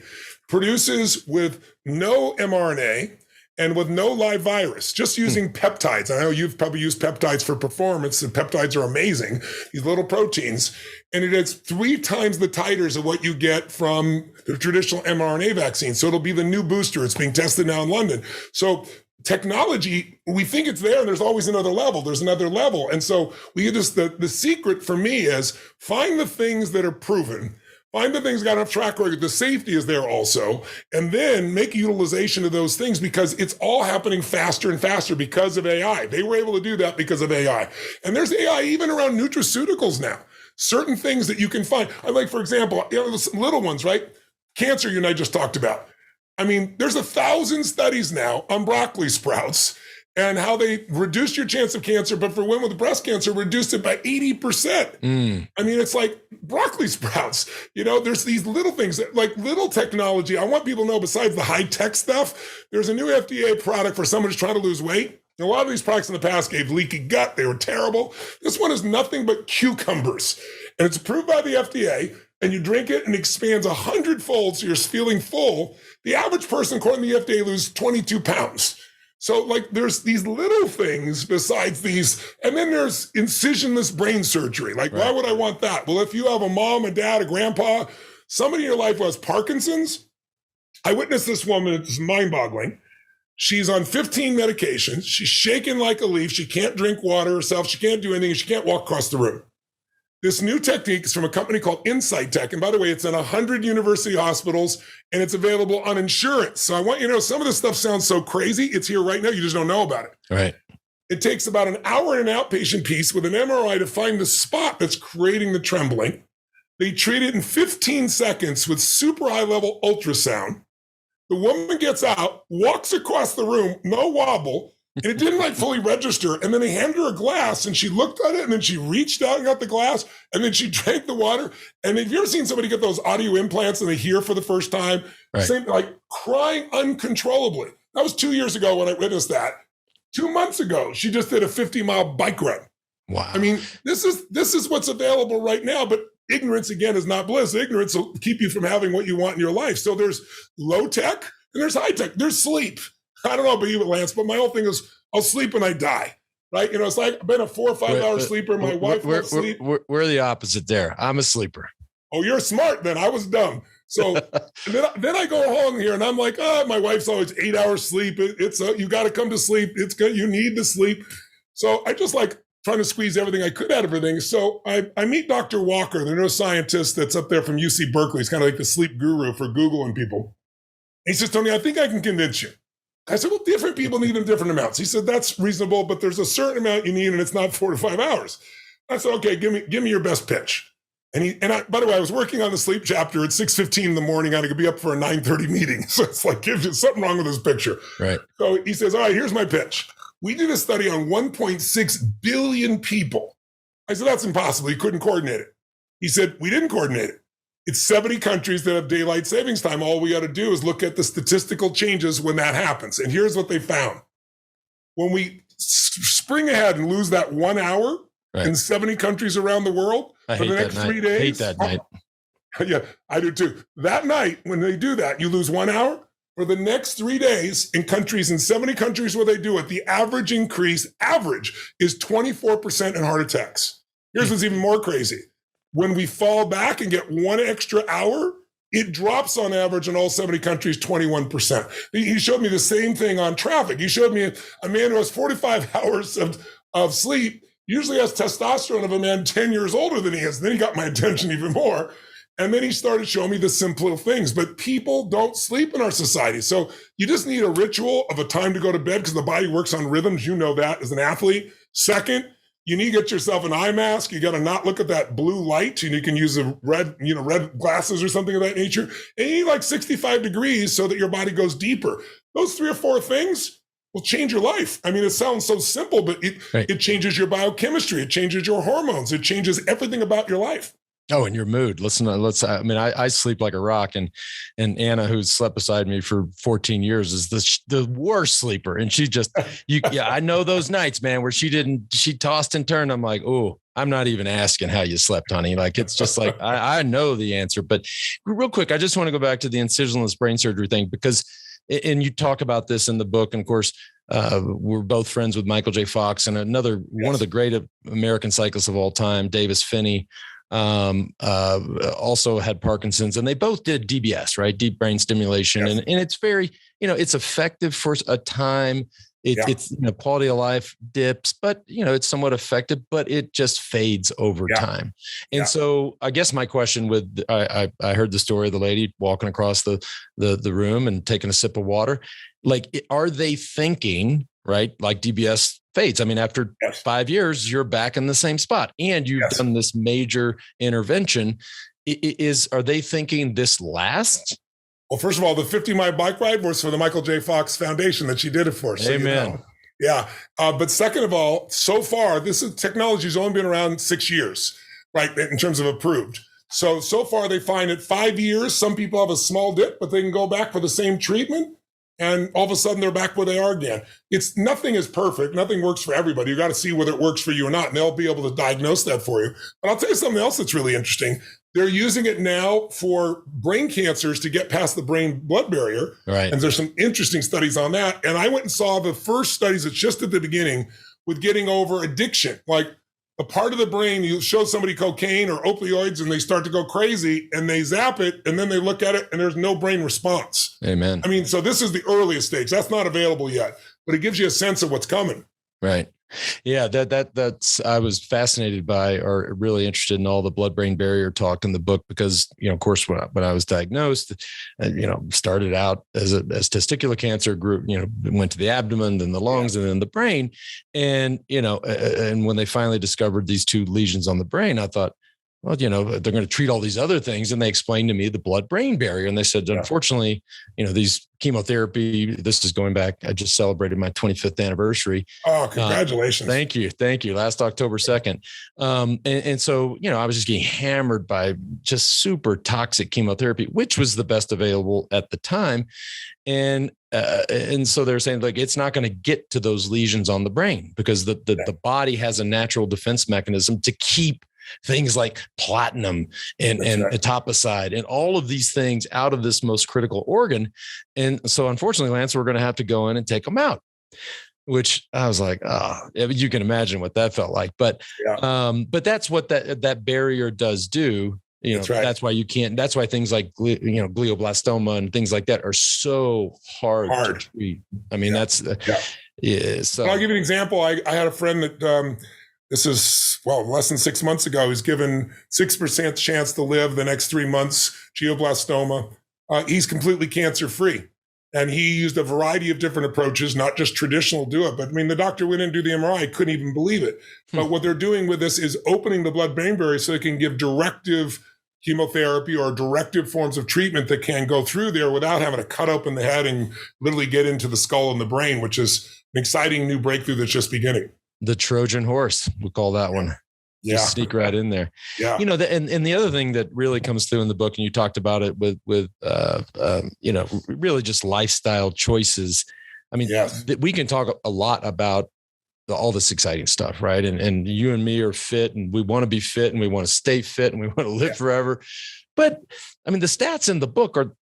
produces with no mRNA and with no live virus, just using peptides. I know you've probably used peptides for performance, and peptides are amazing, these little proteins. And it has 3 times the titers of what you get from the traditional mRNA vaccine. So it'll be the new booster. It's being tested now in London. So technology, we think it's there, and there's always another level. There's another level. And so we just, the secret for me is find the things that are proven. Find the things got enough track record. The safety is there also. And then make utilization of those things because it's all happening faster and faster because of AI. They were able to do that because of AI. And there's AI even around nutraceuticals now. Certain things that you can find. Like, for example, some little ones, right? Cancer you and I just talked about. I mean, there's 1,000 studies now on broccoli sprouts and how they reduce your chance of cancer, but for women with breast cancer, reduced it by 80%. I mean, it's like broccoli sprouts. There's these little things, like little technology. I want people to know besides the high-tech stuff, there's a new FDA product for someone who's trying to lose weight. A lot of these products in the past gave leaky gut. They were terrible. This one is nothing but cucumbers. And it's approved by the FDA, and you drink it and it expands 100-fold, so you're feeling full. The average person, according to the FDA, loses 22 pounds. So there's these little things besides these, and then there's incisionless brain surgery. Why would I want that? Well, if you have a mom, a dad, a grandpa, somebody in your life who has Parkinson's, I witnessed this woman, it's mind-boggling. She's on 15 medications. She's shaking like a leaf. She can't drink water herself. She can't do anything. She can't walk across the room. This new technique is from a company called Insight Tech. And by the way, it's in 100 university hospitals and it's available on insurance. So I want you to know some of this stuff sounds so crazy. It's here right now. You just don't know about it. Right. It takes about an hour in an outpatient piece with an MRI to find the spot that's creating the trembling. They treat it in 15 seconds with super high level ultrasound. The woman gets out, walks across the room, no wobble, and it didn't fully register. And then they handed her a glass and she looked at it and then she reached out and got the glass and then she drank the water. And have you ever seen somebody get those audio implants and they hear for the first time? Right. Same, crying uncontrollably. That was 2 years ago when I witnessed that. 2 months ago, she just did a 50-mile bike run. Wow. I mean, this is what's available right now, but ignorance, again, is not bliss. Ignorance will keep you from having what you want in your life. So there's low tech and there's high tech. There's sleep. I don't know about you, Lance, but my whole thing is I'll sleep when I die, right? It's like I've been a 4 or 5 hour sleeper. My wife won't sleep. We're the opposite there. I'm a sleeper. Oh, you're smart then. I was dumb. So then I go home here and I'm like, my wife's always 8 hours sleep. You got to come to sleep. It's good. You need to sleep. So I just trying to squeeze everything I could out of everything. So I meet Dr. Walker, the neuroscientist that's up there from UC Berkeley. He's kind of like the sleep guru for Google and people. He says, Tony, I think I can convince you. I said, well, different people need in different amounts. He said, that's reasonable, but there's a certain amount you need and it's not 4 to 5 hours. I said, okay, give me your best pitch. And by the way, I was working on the sleep chapter at 6:15 in the morning. I could be up for a 9:30 meeting. So it's there's something wrong with this picture. Right. So he says, all right, here's my pitch. We did a study on 1.6 billion people. I said, that's impossible. You couldn't coordinate it. He said, we didn't coordinate it. It's 70 countries that have daylight savings time. All we got to do is look at the statistical changes when that happens. And here's what they found. when we spring ahead and lose that 1 hour Right. in 70 countries around the world I for hate the that next night. 3 days. Hate that night. Yeah, I do too. That night, when they do that, you lose 1 hour. For the next 3 days in 70 countries where they do it, the average is 24% in heart attacks. Here's what's even more crazy. When we fall back and get 1 extra hour, it drops on average in all 70 countries 21%. He showed me the same thing on traffic. He showed me a man who has 45 hours of sleep, usually has testosterone of a man 10 years older than he is. Then he got my attention even more. And then he started showing me the simple things. But people don't sleep in our society. So you just need a ritual of a time to go to bed because the body works on rhythms. You know that as an athlete. Second, you need to get yourself an eye mask. You got to not look at that blue light, and you can use a red glasses or something of that nature. And you need like 65 degrees so that your body goes deeper. Those 3 or 4 things will change your life. I mean, it sounds so simple, but it changes your biochemistry. It changes your hormones. It changes everything about your life. Oh, and your mood. I sleep like a rock, and Anna, who's slept beside me for 14 years, is the worst sleeper. And she just, I know those nights, man, where she tossed and turned. I'm like, oh, I'm not even asking how you slept, honey. Like, it's just like, I know the answer. But real quick, I just want to go back to the incisionless brain surgery thing, because, and you talk about this in the book, and of course, we're both friends with Michael J. Fox and one of the great American cyclists of all time, Davis Finney. Also had Parkinson's, and they both did DBS, right? Deep brain stimulation. Yes. And it's very, it's effective for a time. It's quality of life dips, but it's somewhat effective, but it just fades over time. And so I guess my question I heard the story of the lady walking across the room and taking a sip of water. Like, are they thinking, right? Like DBS fades. I mean, after 5 years, you're back in the same spot, and you've done this major intervention. Are they thinking this lasts? Well, first of all, the 50-mile bike ride was for the Michael J. Fox Foundation that she did it for. So Amen. Yeah. But second of all, so far, technology has only been around 6 years, right? In terms of approved. So far they find at 5 years, some people have a small dip, but they can go back for the same treatment. And all of a sudden they're back where they are again. Nothing is perfect. Nothing works for everybody. You got to see whether it works for you or not. And they'll be able to diagnose that for you. But I'll tell you something else that's really interesting. They're using it now for brain cancers to get past the brain blood barrier. Right. And there's some interesting studies on that. And I went and saw the first studies that's just at the beginning with getting over addiction. Like, a part of the brain, you show somebody cocaine or opioids and they start to go crazy and they zap it, and then they look at it and there's no brain response. Amen. I mean, so this is the earliest stage. That's not available yet, but it gives you a sense of what's coming. Right. Yeah, that's I was fascinated by, or really interested in all the blood-brain barrier talk in the book, because of course when I was diagnosed, started out as testicular cancer, grew, went to the abdomen, then the lungs, and then the brain, and and when they finally discovered these 2 lesions on the brain, I thought, well, they're going to treat all these other things. And they explained to me the blood-brain barrier. And they said, unfortunately, these chemotherapy, this is going back, I just celebrated my 25th anniversary. Oh, congratulations. Thank you. Last October 2nd. And so, I was just getting hammered by just super toxic chemotherapy, which was the best available at the time. And so they're saying, like, it's not going to get to those lesions on the brain, because the body has a natural defense mechanism to keep things like platinum and etoposide and all of these things out of this most critical organ. And so unfortunately, Lance, we're going to have to go in and take them out, which I was like, you can imagine what that felt like. But that's what that barrier does do. That's why that's why things like, glioblastoma and things like that are so hard to treat. I mean, So I'll give you an example. I had a friend that, this is, less than 6 months ago. He's given 6% chance to live the next 3 months, glioblastoma. He's completely cancer-free. And he used a variety of different approaches, not just traditional do it. But I mean, the doctor went in and do the MRI, couldn't even believe it. But what they're doing with this is opening the blood-brain barrier so they can give directive chemotherapy or directive forms of treatment that can go through there without having to cut open the head and literally get into the skull and the brain, which is an exciting new breakthrough that's just beginning. The Trojan horse, we call that one. Just sneak right in there. Yeah. And the other thing that really comes through in the book, and you talked about it with really just lifestyle choices. I mean, Yes. we can talk a lot about all this exciting stuff, right? And you and me are fit, and we want to be fit, and we want to stay fit, and we want to live forever. But I mean, the stats in the book are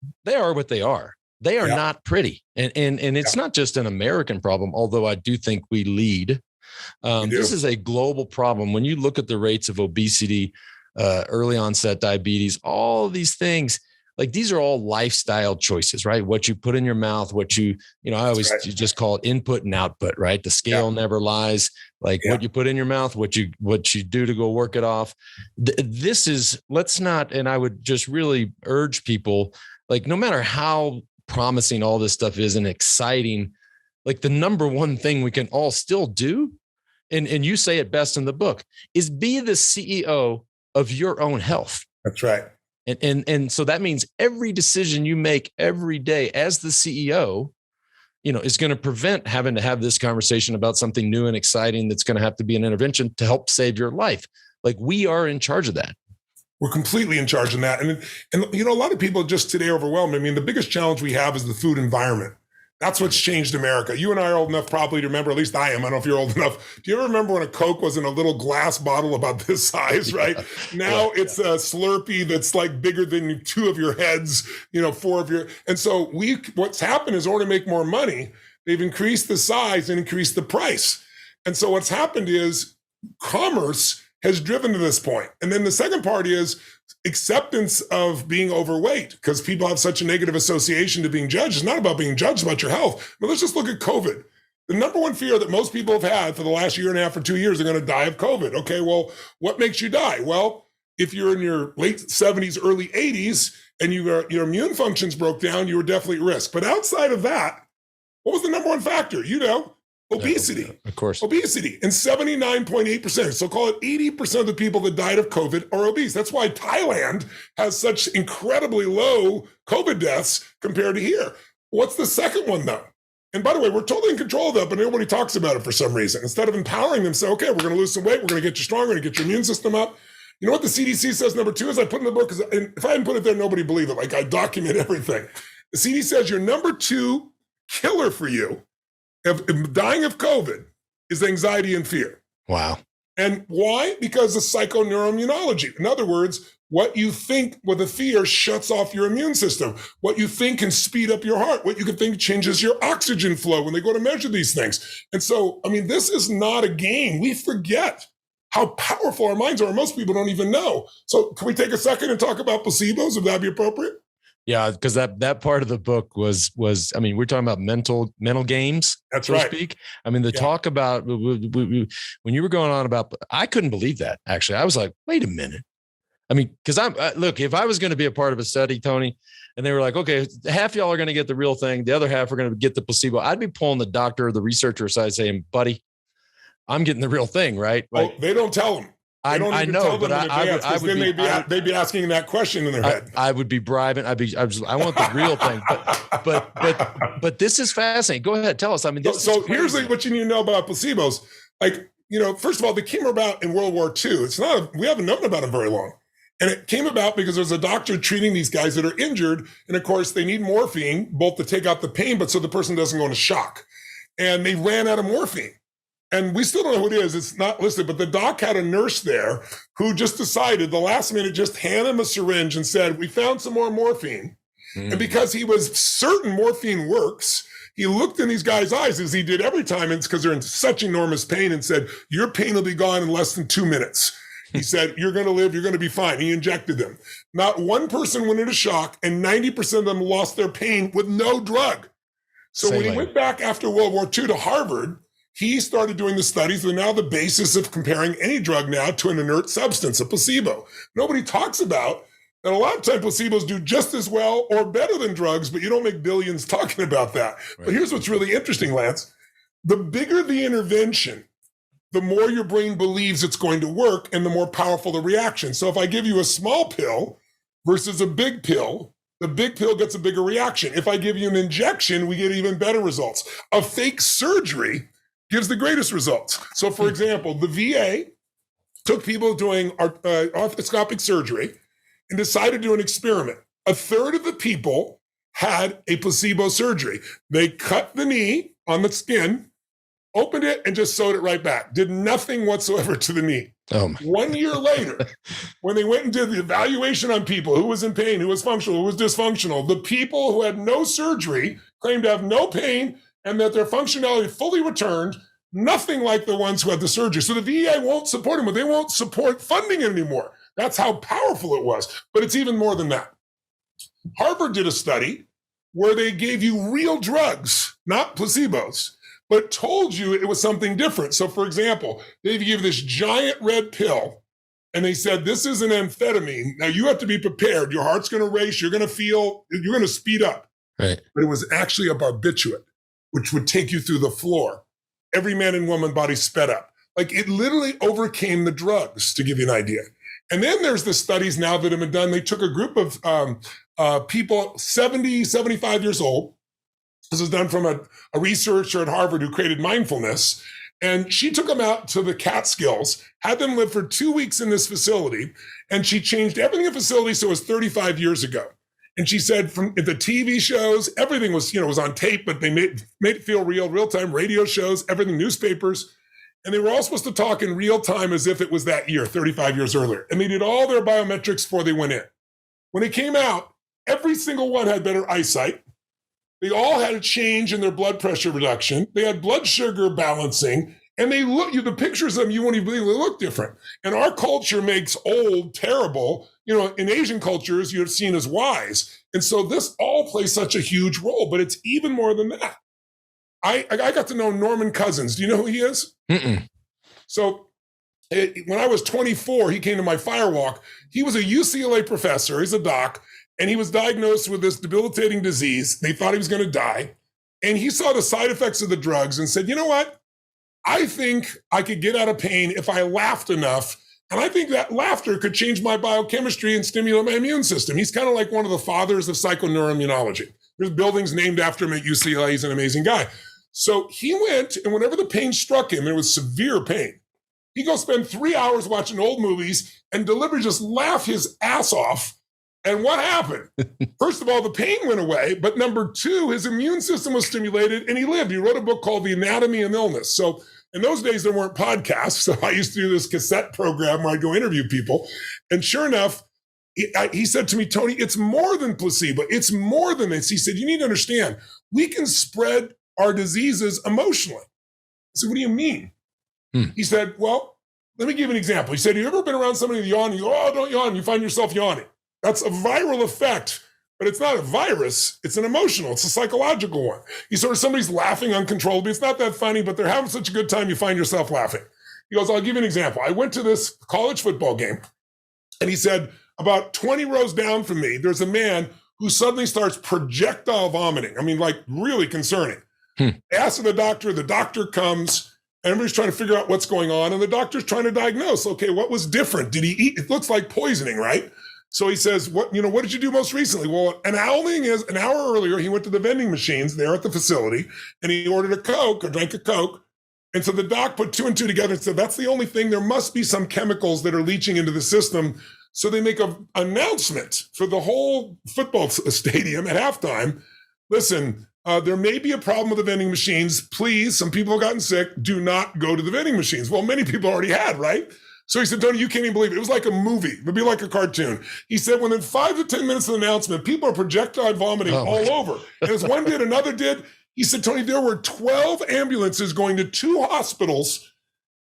what they are. They are not pretty, and it's not just an American problem. Although I do think we lead. This is a global problem. When you look at the rates of obesity, early onset diabetes, all of these things, like these are all lifestyle choices, right? What you put in your mouth, I always just call it input and output, right? The scale never lies. Like what you put in your mouth, what you do to go work it off. This is, let's not, and I would just really urge people, like, no matter how promising all this stuff is and exciting, like the number one thing we can all still do, and you say it best in the book, is be the CEO of your own health. That's right. And so that means every decision you make every day as the CEO, is going to prevent having to have this conversation about something new and exciting that's going to have to be an intervention to help save your life. Like, we are in charge of that. We're completely in charge of that. And a lot of people just today overwhelmed. I mean, the biggest challenge we have is the food environment. That's what's changed America. You and I are old enough probably to remember, at least I am. I don't know if you're old enough. Do you ever remember when a Coke was in a little glass bottle about this size, right? Now it's a Slurpee that's like bigger than two of your heads, four of your. And so what's happened is, in order to make more money, they've increased the size and increased the price. And so what's happened is commerce has driven to this point. And then the second part is acceptance of being overweight, because people have such a negative association to being judged. It's not about being judged, it's about your health. But let's just look at COVID. The number one fear that most people have had for the last year and a half or 2 years, they're going to die of COVID. Okay, well, what makes you die? Well, if you're in your late 70s, early 80s, and your immune functions broke down, you were definitely at risk. But outside of that, what was the number one factor? Obesity. Of course. Obesity. And 79.8%. So call it 80% of the people that died of COVID are obese. That's why Thailand has such incredibly low COVID deaths compared to here. What's the second one, though? And by the way, we're totally in control of that, but nobody talks about it for some reason. Instead of empowering them, say, okay, we're going to lose some weight. We're going to get you stronger. We're going to get your immune system up. You know what the CDC says number two is? I put in the book, and if I hadn't put it there, nobody would believe it. Like, I document everything. The CDC says your number two killer for you of dying of COVID is anxiety and fear. Wow. And why? Because of psychoneuroimmunology. In other words, what you think with a fear shuts off your immune system. What you think can speed up your heart. What you can think changes your oxygen flow when they go to measure these things. And so, I mean, this is not a game. We forget how powerful our minds are. Most people don't even know. So can we take a second and talk about placebos? Would that be appropriate? Yeah, because that part of the book was I mean, we're talking about mental games. That's so right. to speak. I mean, the talk about when you were going on about, I couldn't believe that. Actually, I was like, wait a minute. I mean, because look, if I was going to be a part of a study, Tony, and they were like, okay, half y'all are going to get the real thing, the other half are going to get the placebo, I'd be pulling the doctor or the researcher aside saying, buddy, I'm getting the real thing, right? Like, oh, they don't tell them. I know, but I would they'd be asking that question in their head. I would be bribing. I want the real thing. But this is fascinating. Go ahead, tell us. I mean, so here's what you need to know about placebos. Like, first of all, they came about in World War II. We haven't known about them very long. And it came about because there's a doctor treating these guys that are injured. And of course, they need morphine, both to take out the pain, but so the person doesn't go into shock. And they ran out of morphine. And we still don't know who it is. It's not listed, but the doc had a nurse there who just decided the last minute, just hand him a syringe and said, we found some more morphine. And because he was certain morphine works, he looked in these guys' eyes as he did every time. And it's because they're in such enormous pain, and said, your pain will be gone in less than 2 minutes. He said, you're going to live. You're going to be fine. He injected them. Not one person went into shock, and 90% of them lost their pain with no drug. So when he went back after World War II to Harvard, he started doing the studies that are now the basis of comparing any drug now to an inert substance, a placebo. Nobody talks about that. A lot of times placebos do just as well or better than drugs, but you don't make billions talking about that. Right. But here's what's really interesting, Lance. The bigger the intervention, the more your brain believes it's going to work and the more powerful the reaction. So if I give you a small pill versus a big pill, the big pill gets a bigger reaction. If I give you an injection, we get even better results. A fake surgery gives the greatest results. So, for example, the VA took people doing arthroscopic surgery and decided to do an experiment. A third of the people had a placebo surgery. They cut the knee on the skin, opened it, and just sewed it right back. Did nothing whatsoever to the knee. Oh my. 1 year later, when they went and did the evaluation on people who was in pain, who was functional, who was dysfunctional, the people who had no surgery claimed to have no pain and that their functionality fully returned, nothing like the ones who had the surgery. So the VA won't support them, but they won't support funding it anymore. That's how powerful it was. But it's even more than that. Harvard did a study where they gave you real drugs, not placebos, but told you it was something different. So, for example, they gave you this giant red pill, and they said, this is an amphetamine. Now, you have to be prepared. Your heart's going to race. You're going to speed up. Right. But it was actually a barbiturate, which would take you through the floor. Every man and woman body sped up. Like, it literally overcame the drugs, to give you an idea. And then there's the studies now that have been done. They took a group of people 70, 75 years old. This is done from a researcher at Harvard who created mindfulness. And she took them out to the Catskills, had them live for 2 weeks in this facility, and she changed everything in the facility so it was 35 years ago. And she said from the TV shows, everything was, was on tape, but they made it feel real-time radio shows, everything, newspapers. And they were all supposed to talk in real time as if it was that year, 35 years earlier. And they did all their biometrics before they went in. When they came out, every single one had better eyesight. They all had a change in their blood pressure reduction. They had blood sugar balancing. And the pictures of them, you won't even believe they look different. And our culture makes old terrible. In Asian cultures, you're seen as wise. And so this all plays such a huge role, but it's even more than that. I got to know Norman Cousins. Do you know who he is? Mm-mm. So when I was 24, he came to my firewalk. He was a UCLA professor. He's a doc. And he was diagnosed with this debilitating disease. They thought he was going to die. And he saw the side effects of the drugs and said, you know what? I think I could get out of pain if I laughed enough. And I think that laughter could change my biochemistry and stimulate my immune system. He's kind of like one of the fathers of psychoneuroimmunology. There's buildings named after him at UCLA. He's an amazing guy. So he went, and whenever the pain struck him, and it was severe pain, he'd go spend 3 hours watching old movies and deliberately just laugh his ass off. And what happened? First of all, the pain went away. But number two, his immune system was stimulated and he lived. He wrote a book called The Anatomy of Illness. So in those days, there weren't podcasts. So I used to do this cassette program where I'd go interview people. And sure enough, he said to me, Tony, it's more than placebo. It's more than this. He said, you need to understand, we can spread our diseases emotionally. I said, what do you mean? He said, well, let me give you an example. He said, you ever been around somebody yawning? You go, oh, don't yawn. You find yourself yawning. That's a viral effect, but it's not a virus. It's an emotional, it's a psychological one. You sort of, somebody's laughing uncontrollably. It's not that funny, but they're having such a good time, you find yourself laughing. He goes, I'll give you an example. I went to this college football game, and he said, about 20 rows down from me, there's a man who suddenly starts projectile vomiting. I mean, like really concerning. Ask the doctor comes, everybody's trying to figure out what's going on, and the doctor's trying to diagnose, okay, what was different? Did he eat? It looks like poisoning, right? So he says, what did you do most recently? Well, an hour earlier, he went to the vending machines there at the facility and he ordered a Coke or drank a Coke. And so the doc put two and two together and said, that's the only thing. There must be some chemicals that are leaching into the system. So they make an announcement for the whole football stadium at halftime. Listen, there may be a problem with the vending machines. Please, some people have gotten sick. Do not go to the vending machines. Well, many people already had, right? So he said, Tony, you can't even believe it. It was like a movie. It would be like a cartoon. He said, within 5 to 10 minutes of the announcement, people are projectile vomiting all over. And as one did, another did. He said, Tony, there were 12 ambulances going to 2 hospitals.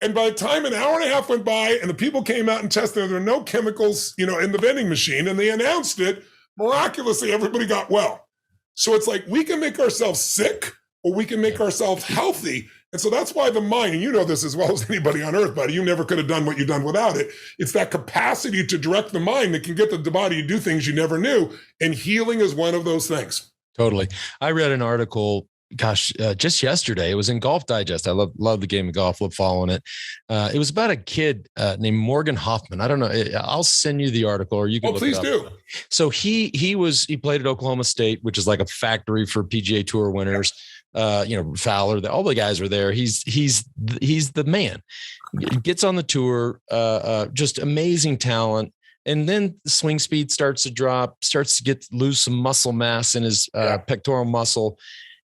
And by the time an hour and a half went by and the people came out and tested, there were no chemicals, in the vending machine. And they announced it. Miraculously, everybody got well. So it's like we can make ourselves sick or we can make ourselves healthy. And so that's why the mind, and you know this as well as anybody on earth, buddy, you never could have done what you've done without it. It's that capacity to direct the mind that can get the body to do things you never knew. And healing is one of those things. Totally. I read an article, just yesterday. It was in Golf Digest. I love the game of golf, love following it. It was about a kid named Morgan Hoffman. I don't know. I'll send you the article or you can look it up. Please do. So he played at Oklahoma State, which is like a factory for PGA Tour winners. Fowler, all the guys were there. He's the man. Gets on the tour, just amazing talent. And then the swing speed starts to drop, starts to lose some muscle mass in his pectoral muscle.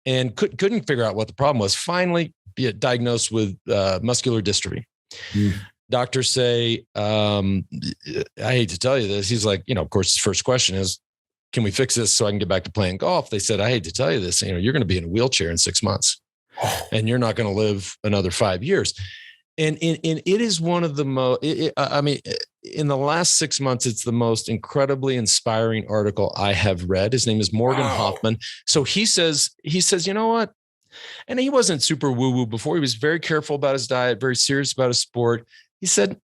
and couldn't figure out what the problem was. Finally, diagnosed with muscular dystrophy. Doctors say, I hate to tell you this. He's like, of course, his first question is, can we fix this so I can get back to playing golf? They said, I hate to tell you this, you're going to be in a wheelchair in 6 months and you're not going to live another 5 years. And it is one of the most, in the last 6 months, it's the most incredibly inspiring article I have read. His name is Morgan Hoffman. So he says, you know what? And he wasn't super woo-woo before. He was very careful about his diet, very serious about his sport. He said,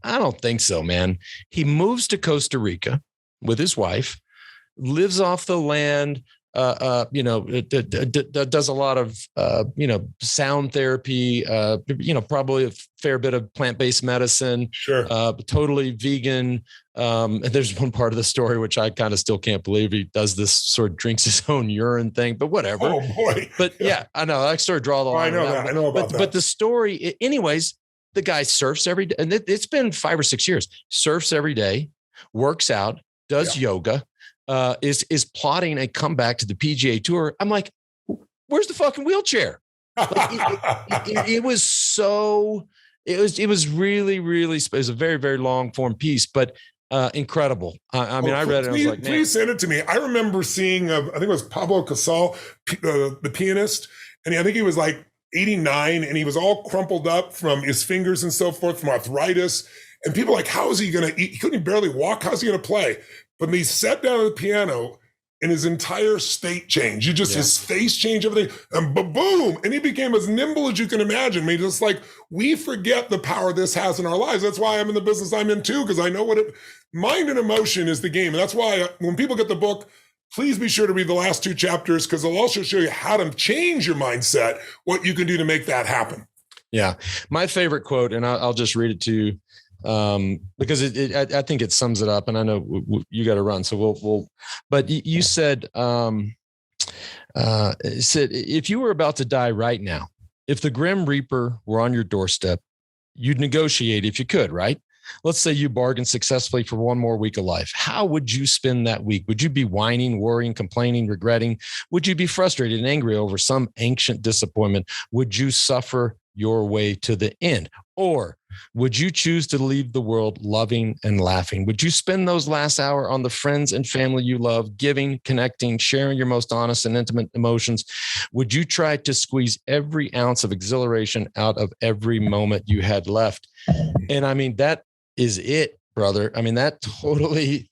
I don't think so, man. He moves to Costa Rica with his wife, lives off the land, does a lot of, sound therapy, probably a fair bit of plant-based medicine, sure, totally vegan. And there's one part of the story, which I kind of still can't believe. He does this sort of drinks his own urine thing, but whatever. Oh boy. But yeah, I know. I sort of draw the line. I know that. I know about that. But the story, anyways, the guy surfs every day. And it's been 5 or 6 years, surfs every day, works out, does yoga, is plotting a comeback to the PGA Tour. I'm like, where's the fucking wheelchair? Like, it was so, it was really, really, it was a very, very long form piece, but incredible. I read it. I was like, man. Please send it to me. I remember seeing, I think it was Pablo Casal, the pianist, and I think he was like 89, and he was all crumpled up from his fingers and so forth from arthritis. And people were like, how is he going to eat? He couldn't barely walk. How's he going to play? But when he sat down at the piano, and his entire state changed. His face changed, everything, and boom, and he became as nimble as you can imagine. I mean, just like we forget the power this has in our lives. That's why I'm in the business I'm in too, because I know mind and emotion is the game. And that's why when people get the book, please be sure to read the last 2 chapters, because they'll also show you how to change your mindset, what you can do to make that happen. Yeah. My favorite quote, and I'll just read it to you, because I think it sums it up, and I know you got to run. So but you said, if you were about to die right now, if the Grim Reaper were on your doorstep, you'd negotiate if you could, right? Let's say you bargained successfully for one more week of life. How would you spend that week? Would you be whining, worrying, complaining, regretting? Would you be frustrated and angry over some ancient disappointment? Would you suffer your way to the end? Or would you choose to leave the world loving and laughing? Would you spend those last hour on the friends and family you love, giving, connecting, sharing your most honest and intimate emotions? Would you try to squeeze every ounce of exhilaration out of every moment you had left? And I mean, that is it, brother. I mean, that totally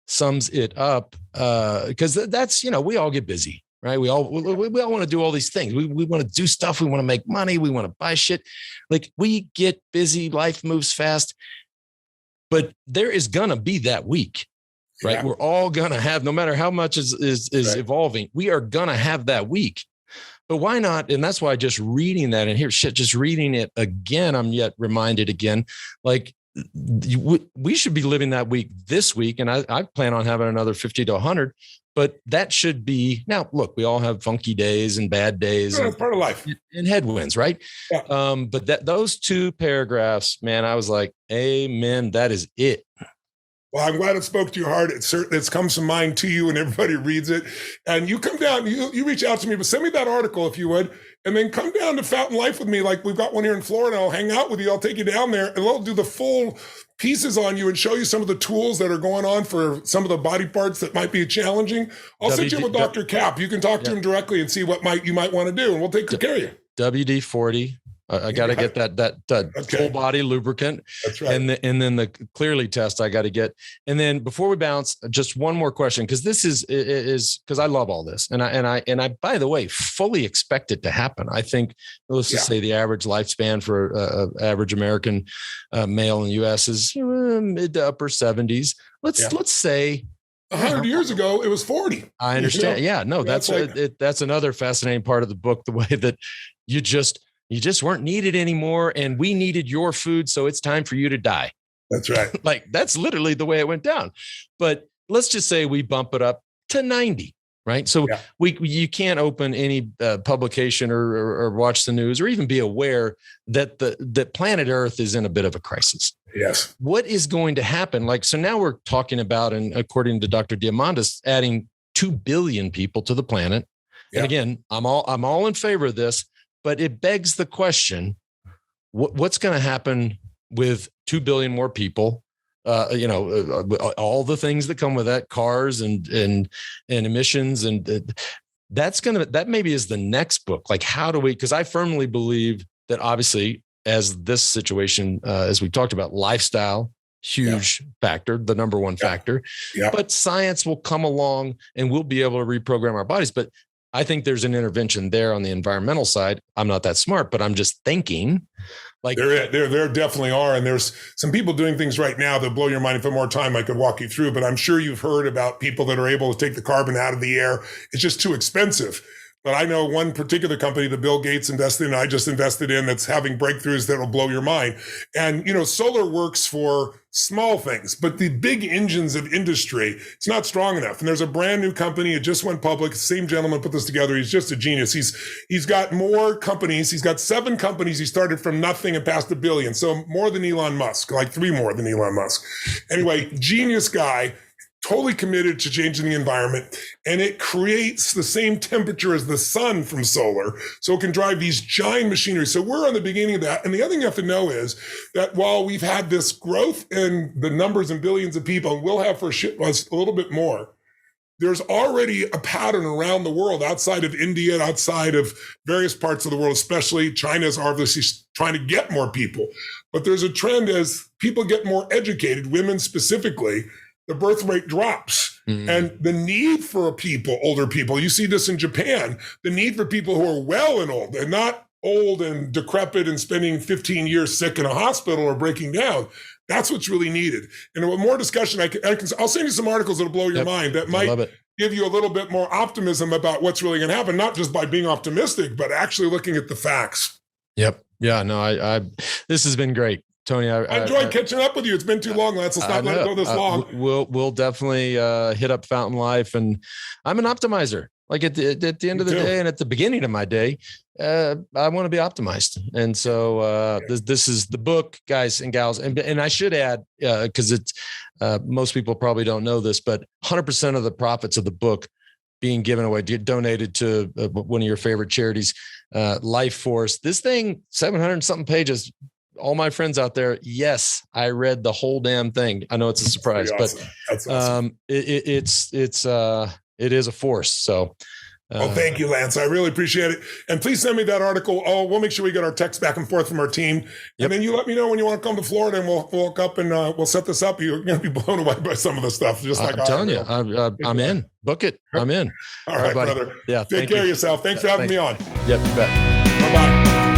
sums it up, because that's, we all get busy. Right. We all want to do all these things. We want to do stuff. We want to make money. We want to buy shit. Like, we get busy. Life moves fast. But there is going to be that week, right? Yeah. We're all going to have, no matter how much is right. evolving, we are going to have that week. But why not? And that's why just reading that and just reading it again, I'm yet reminded again, like, we should be living that week this week. And I plan on having another 50 to 100. But that should be, now look, we all have funky days and bad days. It's part of life. And headwinds, right? Yeah. But those 2 paragraphs, man, I was like, amen, that is it. Well, I'm glad it spoke to your heart. It comes to mind to you, and everybody reads it. And you come down, you reach out to me, but send me that article if you would. And then come down to Fountain Life with me. Like, we've got one here in Florida. I'll hang out with you. I'll take you down there, and I'll do the full pieces on you and show you some of the tools that are going on for some of the body parts that might be challenging. I'll sit you with Dr. Cap. You can talk to him directly and see what you might want to do, and we'll take care of you. WD-40. I got to get that full body lubricant. That's right. And then the Clearly test I got to get. And then before we bounce, just one more question, because this is because I love all this, and I by the way fully expect it to happen. I think, let's just say the average lifespan for average American male in the U.S. is mid to upper 70s. Let's say 100 years ago, it was 40. I understand. Yeah, no, that's another fascinating part of the book, the way that you just weren't needed anymore, and we needed your food, so it's time for you to die. That's right. Like, that's literally the way it went down. But let's just say we bump it up to 90, right? So you can't open any publication or watch the news or even be aware that that planet Earth is in a bit of a crisis. Yes. What is going to happen? Like, so now we're talking about, and according to Dr. Diamandis, adding 2 billion people to the planet. Yeah. And again, I'm all in favor of this, but it begs the question, what's going to happen with 2 billion more people? All the things that come with that, cars and emissions, and that maybe is the next book. Like, how do we, because I firmly believe that obviously, as this situation, as we talked about, lifestyle, huge factor, the number one factor, but science will come along and we'll be able to reprogram our bodies. But I think there's an intervention there on the environmental side. I'm not that smart, but I'm just thinking, like, there definitely are. And there's some people doing things right now that blow your mind. If I had more time, I could walk you through, but I'm sure you've heard about people that are able to take the carbon out of the air. It's just too expensive. But I know one particular company that Bill Gates invested in, I just invested in, that's having breakthroughs that will blow your mind. And, solar works for small things, but the big engines of industry, it's not strong enough. And there's a brand new company. It just went public. The same gentleman put this together. He's just a genius. He's got more companies. He's got 7 companies. He started from nothing and passed $1 billion. So more than Elon Musk, like 3 more than Elon Musk. Anyway, genius guy. Totally committed to changing the environment, and it creates the same temperature as the sun from solar, so it can drive these giant machinery. So we're on the beginning of that. And the other thing you have to know is that while we've had this growth in the numbers and billions of people, and we'll have for a little bit more, there's already a pattern around the world, outside of India, outside of various parts of the world, especially China is obviously trying to get more people. But there's a trend as people get more educated, women specifically, the birth rate drops. And the need for older people, you see this in Japan, the need for people who are well and old and not old and decrepit and spending 15 years sick in a hospital or breaking down. That's what's really needed. And with more discussion, I'll send you some articles that'll blow your mind that might give you a little bit more optimism about what's really going to happen, not just by being optimistic, but actually looking at the facts. Yep. Yeah, no, this has been great. Tony, I enjoyed catching up with you. It's been too long. Let's not let it go this long. We'll definitely hit up Fountain Life, and I'm an optimizer. Like at the end of the day and at the beginning of my day, I want to be optimized. And so this is the book, guys and gals. And I should add, because it's most people probably don't know this, but 100% of the profits of the book being given away, donated to one of your favorite charities, Life Force. This thing, 700 something pages. All my friends out there, yes, I read the whole damn thing. I know it's a surprise, awesome. but That's awesome. it is a force. So, thank you, Lance. I really appreciate it. And please send me that article. We'll make sure we get our text back and forth from our team. And then you let me know when you want to come to Florida, and we'll walk up and we'll set this up. You're going to be blown away by some of the stuff. Just like I'm telling you, I'm in. Book it. I'm in. All right, brother. Yeah. Take care of yourself. Thanks for having me on. Yep, you bet. Bye-bye.